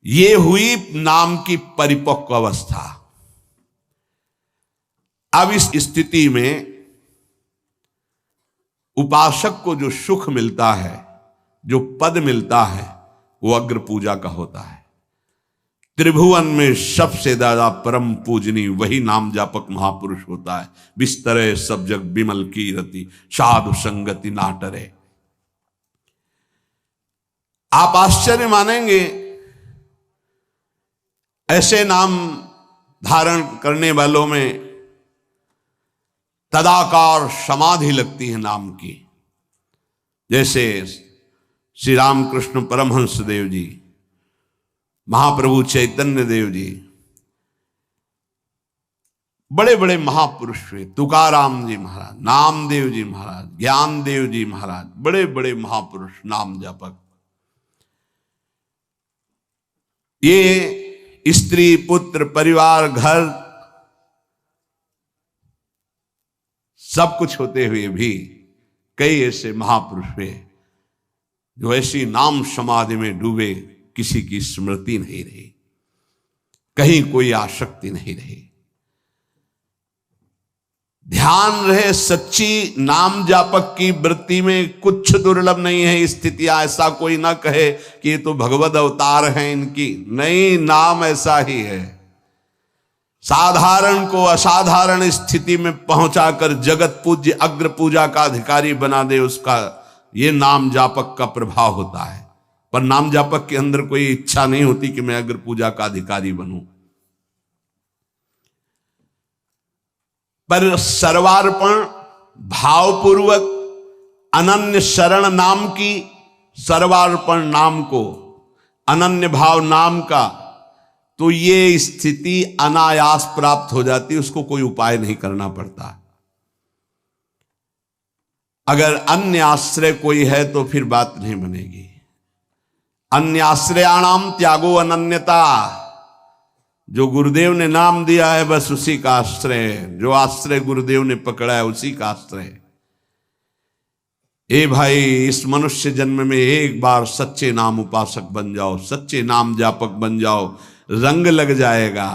ये हुई नाम की परिपक्व अवस्था। अब इस स्थिति में उपासक को जो सुख मिलता है, जो पद मिलता है, वो अग्र पूजा का होता है। त्रिभुवन में सबसे ज्यादा परम पूजनी वही नाम जापक महापुरुष होता है। बिस्तरे सब जग बिमल की रति, साधु संगति नाटरे। आप आश्चर्य मानेंगे, ऐसे नाम धारण करने वालों में तदाकार समाधि लगती है नाम की। जैसे श्री रामकृष्ण परमहंस देव जी, महाप्रभु चैतन्य देव जी, बड़े बड़े महापुरुष हुए। तुकाराम जी महाराज, नामदेव जी महाराज, ज्ञानदेव जी महाराज, बड़े बड़े महापुरुष नाम जापक। ये स्त्री पुत्र परिवार घर सब कुछ होते हुए भी कई ऐसे महापुरुष हुए जो ऐसी नाम समाधि में डूबे, किसी की स्मृति नहीं रही, कहीं कोई आसक्ति नहीं रही। ध्यान रहे, सच्ची नाम जापक की वृत्ति में कुछ दुर्लभ नहीं है स्थितियां। ऐसा कोई ना कहे कि ये तो भगवत अवतार हैं इनकी, नहीं, नाम ऐसा ही है। साधारण को असाधारण स्थिति में पहुंचाकर जगत पूज्य अग्र पूजा का अधिकारी बना दे, उसका ये नाम जापक का प्रभाव होता है। पर नाम जापक के अंदर कोई इच्छा नहीं होती कि मैं अग्र पूजा का अधिकारी बनूं। पर सर्वार्पण भावपूर्वक अनन्य शरण नाम की, सर्वार्पण नाम को, अनन्य भाव नाम का, तो ये स्थिति अनायास प्राप्त हो जाती है, उसको कोई उपाय नहीं करना पड़ता। अगर अन्य आश्रय कोई है तो फिर बात नहीं बनेगी। अन्य आश्रयाणाम त्यागो अनन्यता। जो गुरुदेव ने नाम दिया है बस उसी का आश्रय है, जो आश्रय गुरुदेव ने पकड़ा है उसी का आश्रय है। ए भाई, इस मनुष्य जन्म में एक बार सच्चे नाम उपासक बन जाओ, सच्चे नाम जापक बन जाओ, रंग लग जाएगा।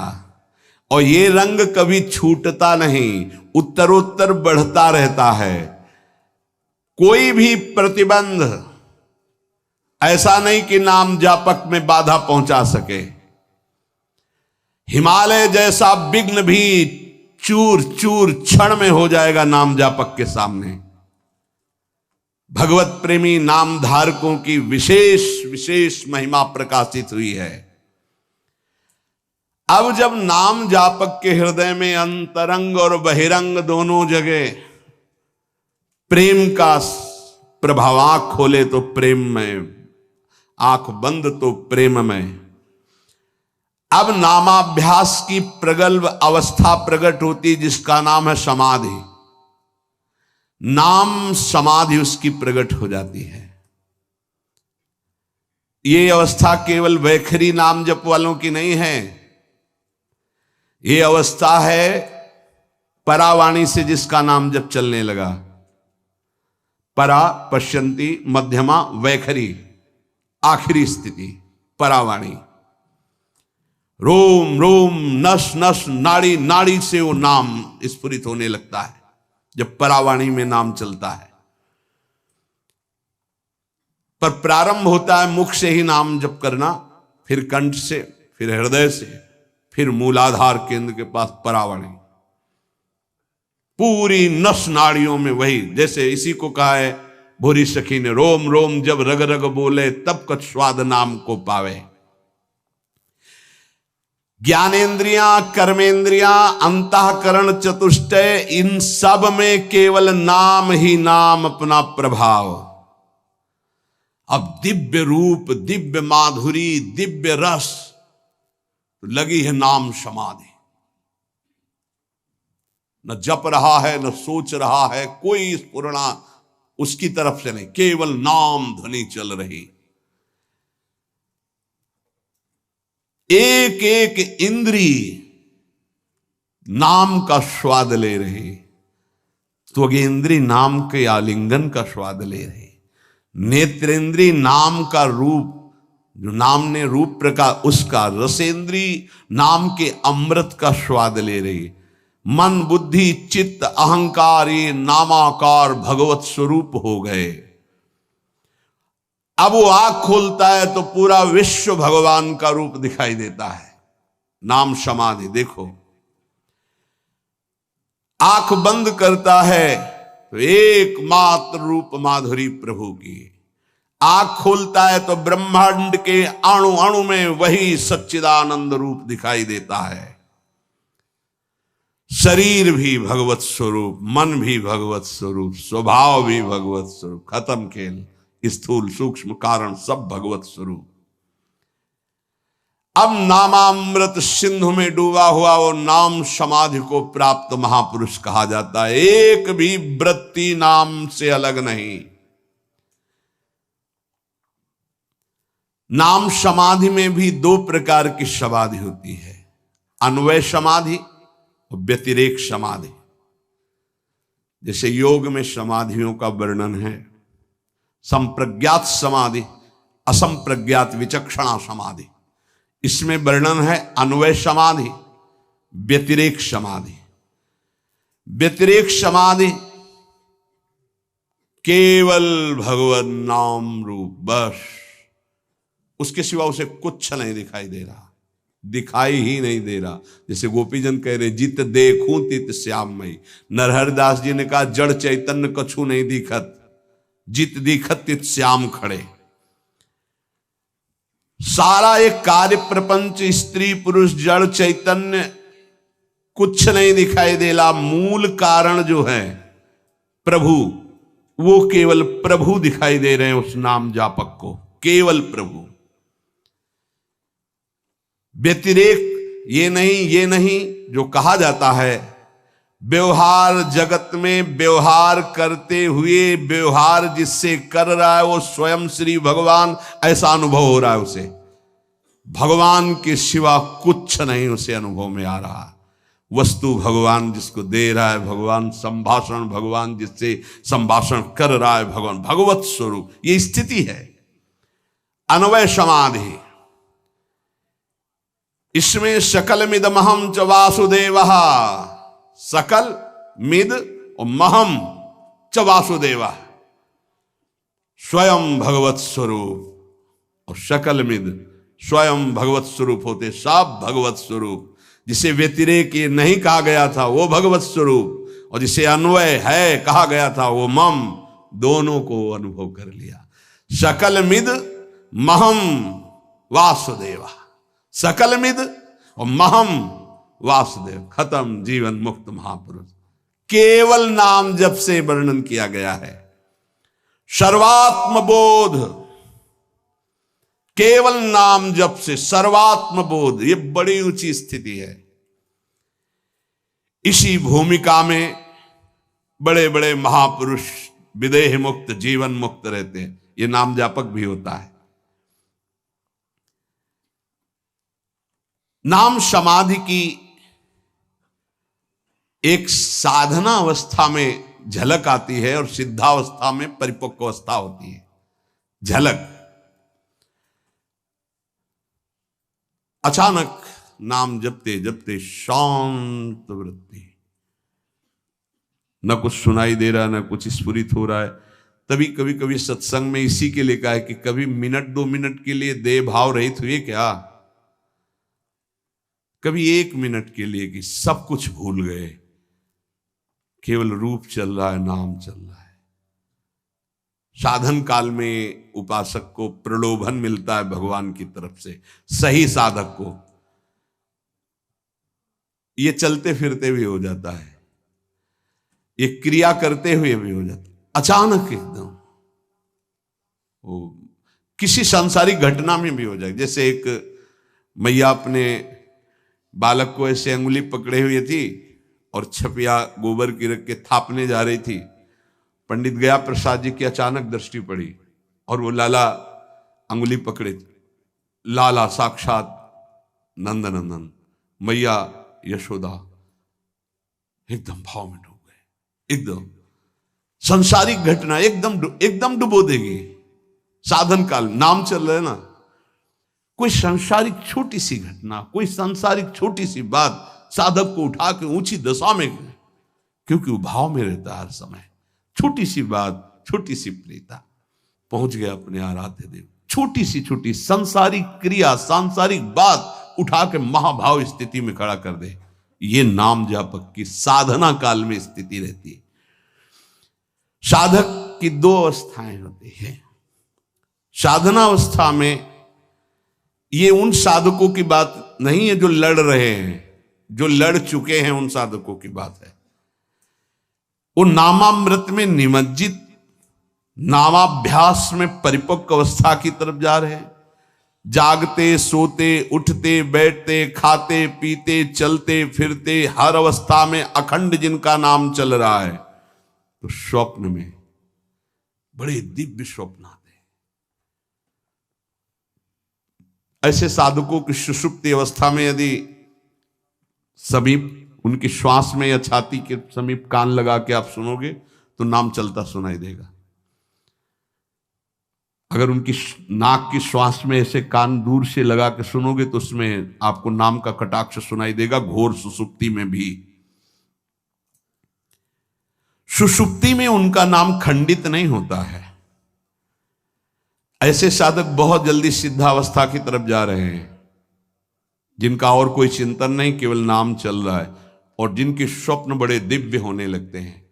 और ये रंग कभी छूटता नहीं, उत्तरोत्तर बढ़ता रहता है। कोई भी प्रतिबंध ऐसा नहीं कि नाम जापक में बाधा पहुंचा सके। हिमालय जैसा विघ्न भी चूर चूर क्षण में हो जाएगा नाम जापक के सामने। भगवत प्रेमी नाम धारकों की विशेष विशेष महिमा प्रकाशित हुई है। अब जब नाम जापक के हृदय में अंतरंग और बहिरंग दोनों जगह प्रेम का प्रभाव, आंख खोले तो प्रेम में, आंख बंद तो प्रेम में, अब नामाभ्यास की प्रगल्भ अवस्था प्रकट होती जिसका नाम है समाधि। नाम समाधि उसकी प्रकट हो जाती है। ये अवस्था केवल वैखरी नाम जप वालों की नहीं है, ये अवस्था है परावाणी से जिसका नाम जप चलने लगा। परा पश्यंती, मध्यमा, वैखरी, आखिरी स्थिति परावाणी। रोम रोम नस नस नाड़ी नाड़ी से वो नाम स्फुरित होने लगता है जब परावाणी में नाम चलता है। पर प्रारंभ होता है मुख से ही नाम जप करना, फिर कंठ से, फिर हृदय से, फिर मूलाधार केंद्र के पास परावाणी। पूरी नस नाड़ियों में वही, जैसे इसी को कहा है भूरी सखी ने, रोम रोम जब रग रग बोले तब कछ स्वाद नाम को पावे। ज्ञानेन्द्रियां, कर्मेंद्रियां, अंतःकरण चतुष्टय, इन सब में केवल नाम ही नाम अपना प्रभाव। अब दिव्य रूप, दिव्य माधुरी, दिव्य रस, तो लगी है नाम समाधि। न जप रहा है, न सोच रहा है, कोई स्फुरणा उसकी तरफ से नहीं, केवल नाम ध्वनि चल रही। एक एक इंद्री नाम का स्वाद ले रही, त्वगेंद्री नाम के आलिंगन का स्वाद ले रही, नेत्रेंद्री नाम का रूप, जो नाम ने रूप प्रकार उसका, रसेंद्री नाम के अमृत का स्वाद ले रही। मन बुद्धि चित्त अहंकार ये नामाकार भगवत स्वरूप हो गए। अब वो आंख खोलता है तो पूरा विश्व भगवान का रूप दिखाई देता है। नाम समाधि देखो, आंख बंद करता है तो एकमात्र रूप माधुरी प्रभु की। आंख खोलता है तो ब्रह्मांड के अणु अणु में वही सच्चिदानंद रूप दिखाई देता है। शरीर भी भगवत स्वरूप, मन भी भगवत स्वरूप, स्वभाव भी भगवत स्वरूप, खत्म खेल। स्थूल सूक्ष्म कारण सब भगवत स्वरूप। अब नामामृत सिंधु में डूबा हुआ वो नाम समाधि को प्राप्त महापुरुष कहा जाता है। एक भी वृत्ति नाम से अलग नहीं। नाम समाधि में भी दो प्रकार की समाधि होती है, अन्वय समाधि और व्यतिरेक समाधि। जैसे योग में समाधियों का वर्णन है, संप्रज्ञात समाधि, असंप्रज्ञात विचक्षणा समाधि। इसमें वर्णन है अन्वय समाधि, व्यतिरेक समाधि। व्यतिरेक समाधि केवल भगवत नाम रूप, बस, उसके सिवा उसे कुछ नहीं दिखाई दे रहा, दिखाई ही नहीं दे रहा। जैसे गोपीजन कह रहे, जित देखूं तित श्याममयी। नरहरदास जी ने कहा, जड़ चैतन्य कछु नहीं दिखत, जित दिखत तित श्याम खड़े। सारा एक कार्य प्रपंच, स्त्री पुरुष जड़ चैतन्य, कुछ नहीं दिखाई देला। मूल कारण जो है प्रभु, वो केवल प्रभु दिखाई दे रहे हैं उस नाम जापक को, केवल प्रभु। व्यतिरेक ये नहीं जो कहा जाता है, व्यवहार जगत में व्यवहार करते हुए व्यवहार जिससे कर रहा है वो स्वयं श्री भगवान, ऐसा अनुभव हो रहा है उसे। भगवान के सिवा कुछ नहीं उसे अनुभव में आ रहा। वस्तु भगवान जिसको दे रहा है भगवान, संभाषण भगवान जिससे संभाषण कर रहा है भगवान, भगवत स्वरूप। ये स्थिति है अन्वय समाधि। इसमें सकल मिदमहम च वासुदेवः, सकल मिद और महम च वासुदेवा, स्वयं भगवत स्वरूप। और सकल मिद स्वयं भगवत स्वरूप होते, सब भगवत स्वरूप। जिसे व्यतिरेक ये नहीं कहा गया था वो भगवत स्वरूप, और जिसे अन्वय है कहा गया था वो मम, दोनों को अनुभव कर लिया। सकल मिद महम वासुदेवा, सकल मिद और महम वासुदेव, खत्म। जीवन मुक्त महापुरुष, केवल नाम जप से वर्णन किया गया है। सर्वात्म बोध, केवल नाम जप से सर्वात्म बोध, ये बड़ी ऊंची स्थिति है। इसी भूमिका में बड़े बड़े महापुरुष विदेह मुक्त, जीवन मुक्त रहते हैं। ये नाम जापक भी होता है। नाम समाधि की एक साधना अवस्था में झलक आती है और सिद्धावस्था में परिपक्व अवस्था होती है। झलक, अचानक नाम जपते जपते शांत वृत्ति, न कुछ सुनाई दे रहा, न कुछ स्फुरित हो रहा है। तभी कभी कभी सत्संग में इसी के लिए कहा है कि कभी मिनट 2 मिनट के लिए देह भाव रहित हुए क्या, कभी 1 मिनट के लिए कि सब कुछ भूल गए, केवल रूप चल रहा है, नाम चल रहा है। साधन काल में उपासक को प्रलोभन मिलता है भगवान की तरफ से, सही साधक को। ये चलते फिरते भी हो जाता है, ये क्रिया करते हुए भी हो जाता है। अचानक एकदम वो किसी सांसारिक घटना में भी हो जाए। जैसे एक मैया अपने बालक को ऐसे अंगुली पकड़े हुई थी और छपिया गोबर की रख के थापने जा रही थी। पंडित गया प्रसाद जी की अचानक दृष्टि पड़ी और वो लाला अंगुली पकड़े, लाला साक्षात नंदनंदन, मैया यशोदा, एकदम भाव में डूब गए। एकदम सांसारिक घटना एकदम डुबो देगी। साधन काल, नाम चल रहा है ना, कोई सांसारिक छोटी सी घटना, कोई सांसारिक छोटी सी बात साधक को उठा के ऊंची दशा में, क्योंकि वो भाव में रहता है हर समय। छोटी सी बात, छोटी सी प्रीता, पहुंच गया अपने आराध्य देव। छोटी सी सांसारिक क्रिया, सांसारिक बात उठा के महाभाव स्थिति में खड़ा कर दे। ये नाम जापक की साधना काल में स्थिति रहती है। साधक की 2 अवस्थाएं होती हैं। साधना अवस्था में ये उन साधकों की बात नहीं है जो लड़ रहे हैं, जो लड़ चुके हैं उन साधकों की बात है। वो नामामृत में निमज्जित, नामाभ्यास में परिपक्व अवस्था की तरफ जा रहे हैं। जागते, सोते, उठते, बैठते, खाते, पीते, चलते फिरते, हर अवस्था में अखंड जिनका नाम चल रहा है, तो स्वप्न में बड़े दिव्य स्वप्न आते हैं। ऐसे साधकों की सुषुप्ति अवस्था में यदि समीप उनकी श्वास में या छाती के समीप कान लगा के आप सुनोगे तो नाम चलता सुनाई देगा। अगर उनकी नाक की श्वास में ऐसे कान दूर से लगा के सुनोगे तो उसमें आपको नाम का कटाक्ष सुनाई देगा, घोर सुषुप्ति में भी। सुषुप्ति में उनका नाम खंडित नहीं होता है। ऐसे साधक बहुत जल्दी सिद्धावस्था की तरफ जा रहे हैं, जिनका और कोई चिंतन नहीं, केवल नाम चल रहा है, और जिनके स्वप्न बड़े दिव्य होने लगते हैं।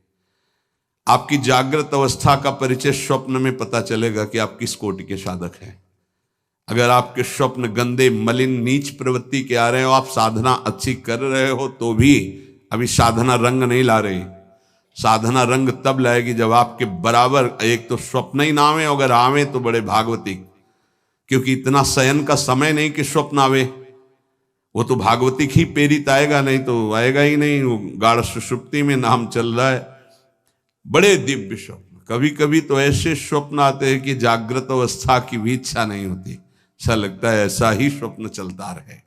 आपकी जागृत अवस्था का परिचय स्वप्न में पता चलेगा कि आप किस कोटि के साधक हैं। अगर आपके स्वप्न गंदे, मलिन, नीच प्रवृत्ति के आ रहे हो, आप साधना अच्छी कर रहे हो तो भी अभी साधना रंग नहीं ला रही। साधना रंग तब लाएगी जब आपके बराबर एक तो स्वप्न ही ना आवे, अगर आवे तो बड़े भागवती, क्योंकि इतना शयन का समय नहीं कि स्वप्न आवे। वो तो भागवती ही प्रेरित आएगा, नहीं तो आएगा ही नहीं। वो गाढ़ सुषुप्ति में नाम चल रहा है, बड़े दिव्य स्वप्न। कभी कभी तो ऐसे स्वप्न आते हैं कि जागृत अवस्था की भी इच्छा नहीं होती, ऐसा लगता है ऐसा ही स्वप्न चलता रहे।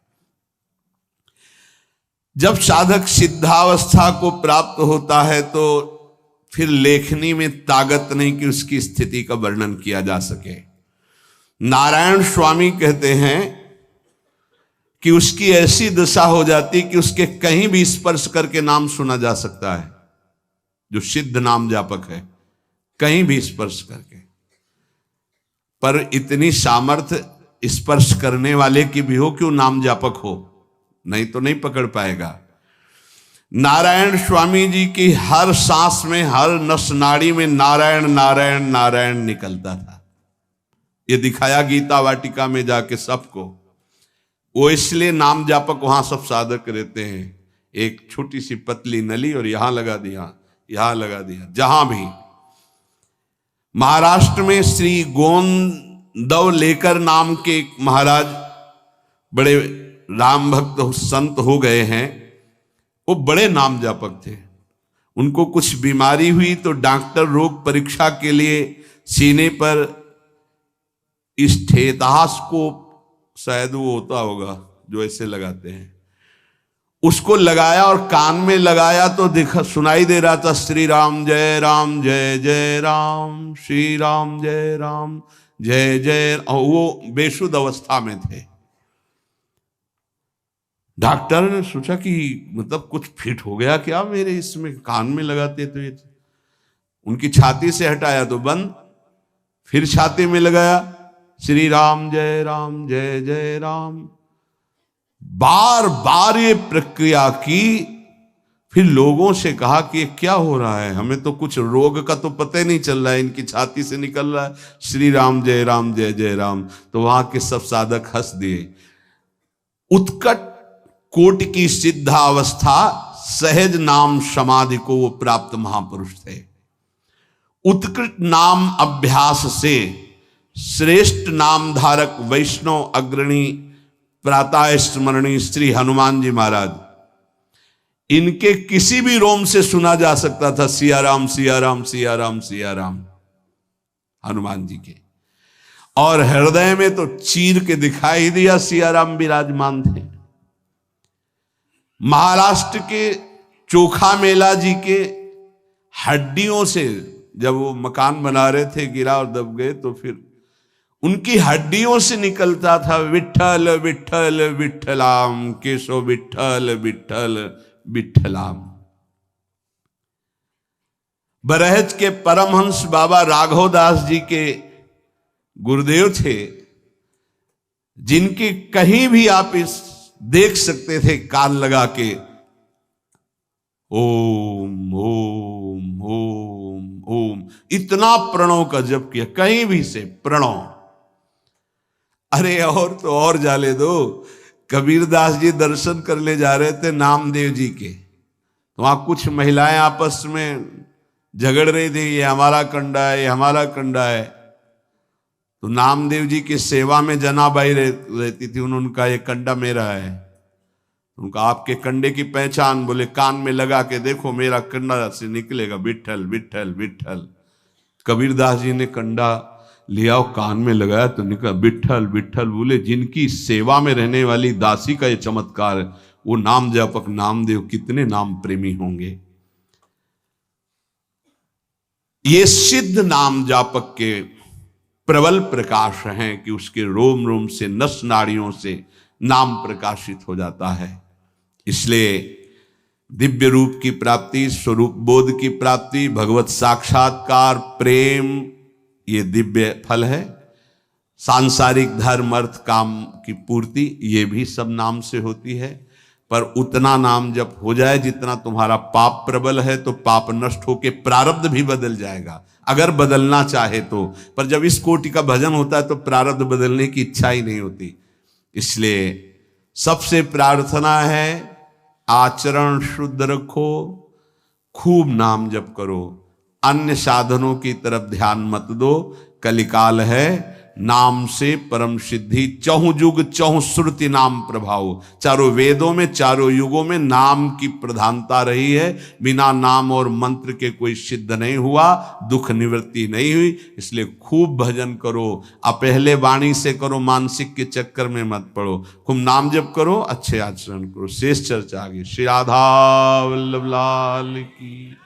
जब साधक सिद्धावस्था को प्राप्त होता है तो फिर लेखनी में ताकत नहीं कि उसकी स्थिति का वर्णन किया जा सके। नारायण स्वामी कहते हैं कि उसकी ऐसी दशा हो जाती कि उसके कहीं भी स्पर्श करके नाम सुना जा सकता है। जो सिद्ध नाम जापक है, कहीं भी स्पर्श करके, पर इतनी सामर्थ्य स्पर्श करने वाले की भी हो कि वो नाम जापक हो, नहीं तो नहीं पकड़ पाएगा। नारायण स्वामी जी की हर सांस में, हर नस नाड़ी में नारायण नारायण नारायण निकलता था। ये दिखाया गीता वाटिका में जाके सबको। वो इसलिए नाम जापक वहां सब साधक रहते हैं। एक छोटी सी पतली नली और यहां लगा दिया, यहां लगा दिया, जहां भी। महाराष्ट्र में श्री गोंदव लेकर नाम के एक महाराज बड़े राम भक्त संत हो गए हैं। वो बड़े नाम जापक थे। उनको कुछ बीमारी हुई तो डॉक्टर रोग परीक्षा के लिए सीने पर स्टेथोस्कोप, शायद वो होता होगा जो ऐसे लगाते हैं, उसको लगाया और कान में लगाया तो दिखा, सुनाई दे रहा था श्री राम जय राम जय जय राम, श्री राम जय राम जय जय। और वो बेसुध अवस्था में थे। डॉक्टर ने सोचा कि मतलब कुछ फिट हो गया क्या मेरे इसमें, कान में लगाते तो ये। उनकी छाती से हटाया तो बंद, फिर छाती में लगाया श्री राम जय जय राम। बार बार ये प्रक्रिया की। फिर लोगों से कहा कि ये क्या हो रहा है, हमें तो कुछ रोग का तो पता ही नहीं चल रहा है, इनकी छाती से निकल रहा है श्री राम जय जय राम। तो वहां के सब साधक हंस दिए। उत्कट कोट की सिद्धावस्था, सहज नाम समाधि को वो प्राप्त महापुरुष थे। उत्कृष्ट नाम अभ्यास से श्रेष्ठ नाम धारक वैष्णव अग्रणी प्रातः स्मरणी श्री हनुमान जी महाराज, इनके किसी भी रोम से सुना जा सकता था सिया राम सिया राम सिया राम सिया राम, हनुमान जी के। और हृदय में तो चीर के दिखाई दिया सिया राम विराजमान थे। महाराष्ट्र के चोखा मेला जी के हड्डियों से जब वो मकान बना रहे थे, गिरा और दब गए, तो फिर उनकी हड्डियों से निकलता था विठ्ठल विठ्ठल विठ्ठलाम, केशव विठ्ठल विठ्ठल विठ्ठलाम। बरहज के परमहंस बाबा राघवदास जी के गुरुदेव थे, जिनके कहीं भी आप इस देख सकते थे कान लगा के ओम ओम ओम ओम, इतना प्रणव का जप किया, कहीं भी से प्रणव। अरे और तो और जाले दो। कबीरदास जी दर्शन करने जा रहे थे नामदेव जी के, तो वहां कुछ महिलाएं आपस में झगड़ रही थी, ये हमारा कंडा है, ये हमारा कंडा है। तो नामदेव जी की सेवा में जनाबाई रहती थी, उनका ये कंडा मेरा है। उनका आपके कंडे की पहचान, बोले कान में लगा के देखो मेरा कंडा से निकलेगा विठल विठल विठल। कबीरदास जी ने कंडा लिया और कान में लगाया तो निकला विठल विठल। बोले जिनकी सेवा में रहने वाली दासी का ये चमत्कार, वो नाम जापक नामदेव कितने नाम प्रेमी होंगे। ये सिद्ध नाम जापक के प्रबल प्रकाश हैं कि उसके रोम रोम से, नस नाड़ियों से नाम प्रकाशित हो जाता है। इसलिए दिव्य रूप की प्राप्ति, स्वरूप बोध की प्राप्ति, भगवत साक्षात्कार, प्रेम, ये दिव्य फल है। सांसारिक धर्म अर्थ काम की पूर्ति, ये भी सब नाम से होती है। पर उतना नाम जब हो जाए जितना तुम्हारा पाप प्रबल है, तो पाप नष्ट होके प्रारब्ध भी बदल जाएगा, अगर बदलना चाहे तो। पर जब इस कोटि का भजन होता है तो प्रारब्ध बदलने की इच्छा ही नहीं होती। इसलिए सबसे प्रार्थना है आचरण शुद्ध रखो, खूब नाम जप करो, अन्य साधनों की तरफ ध्यान मत दो। कलिकाल है, नाम से परम सिद्धि, चहु युग चहु श्रुति नाम प्रभाव। चारों वेदों में, चारों युगों में नाम की प्रधानता रही है। बिना नाम और मंत्र के कोई सिद्ध नहीं हुआ, दुख निवृत्ति नहीं हुई। इसलिए खूब भजन करो, अपहले वाणी से करो, मानसिक के चक्कर में मत पड़ो। खूब नाम जप करो, अच्छे आचरण करो। शेष चर्चा आगे। श्री राधा वल्लभ लाल की।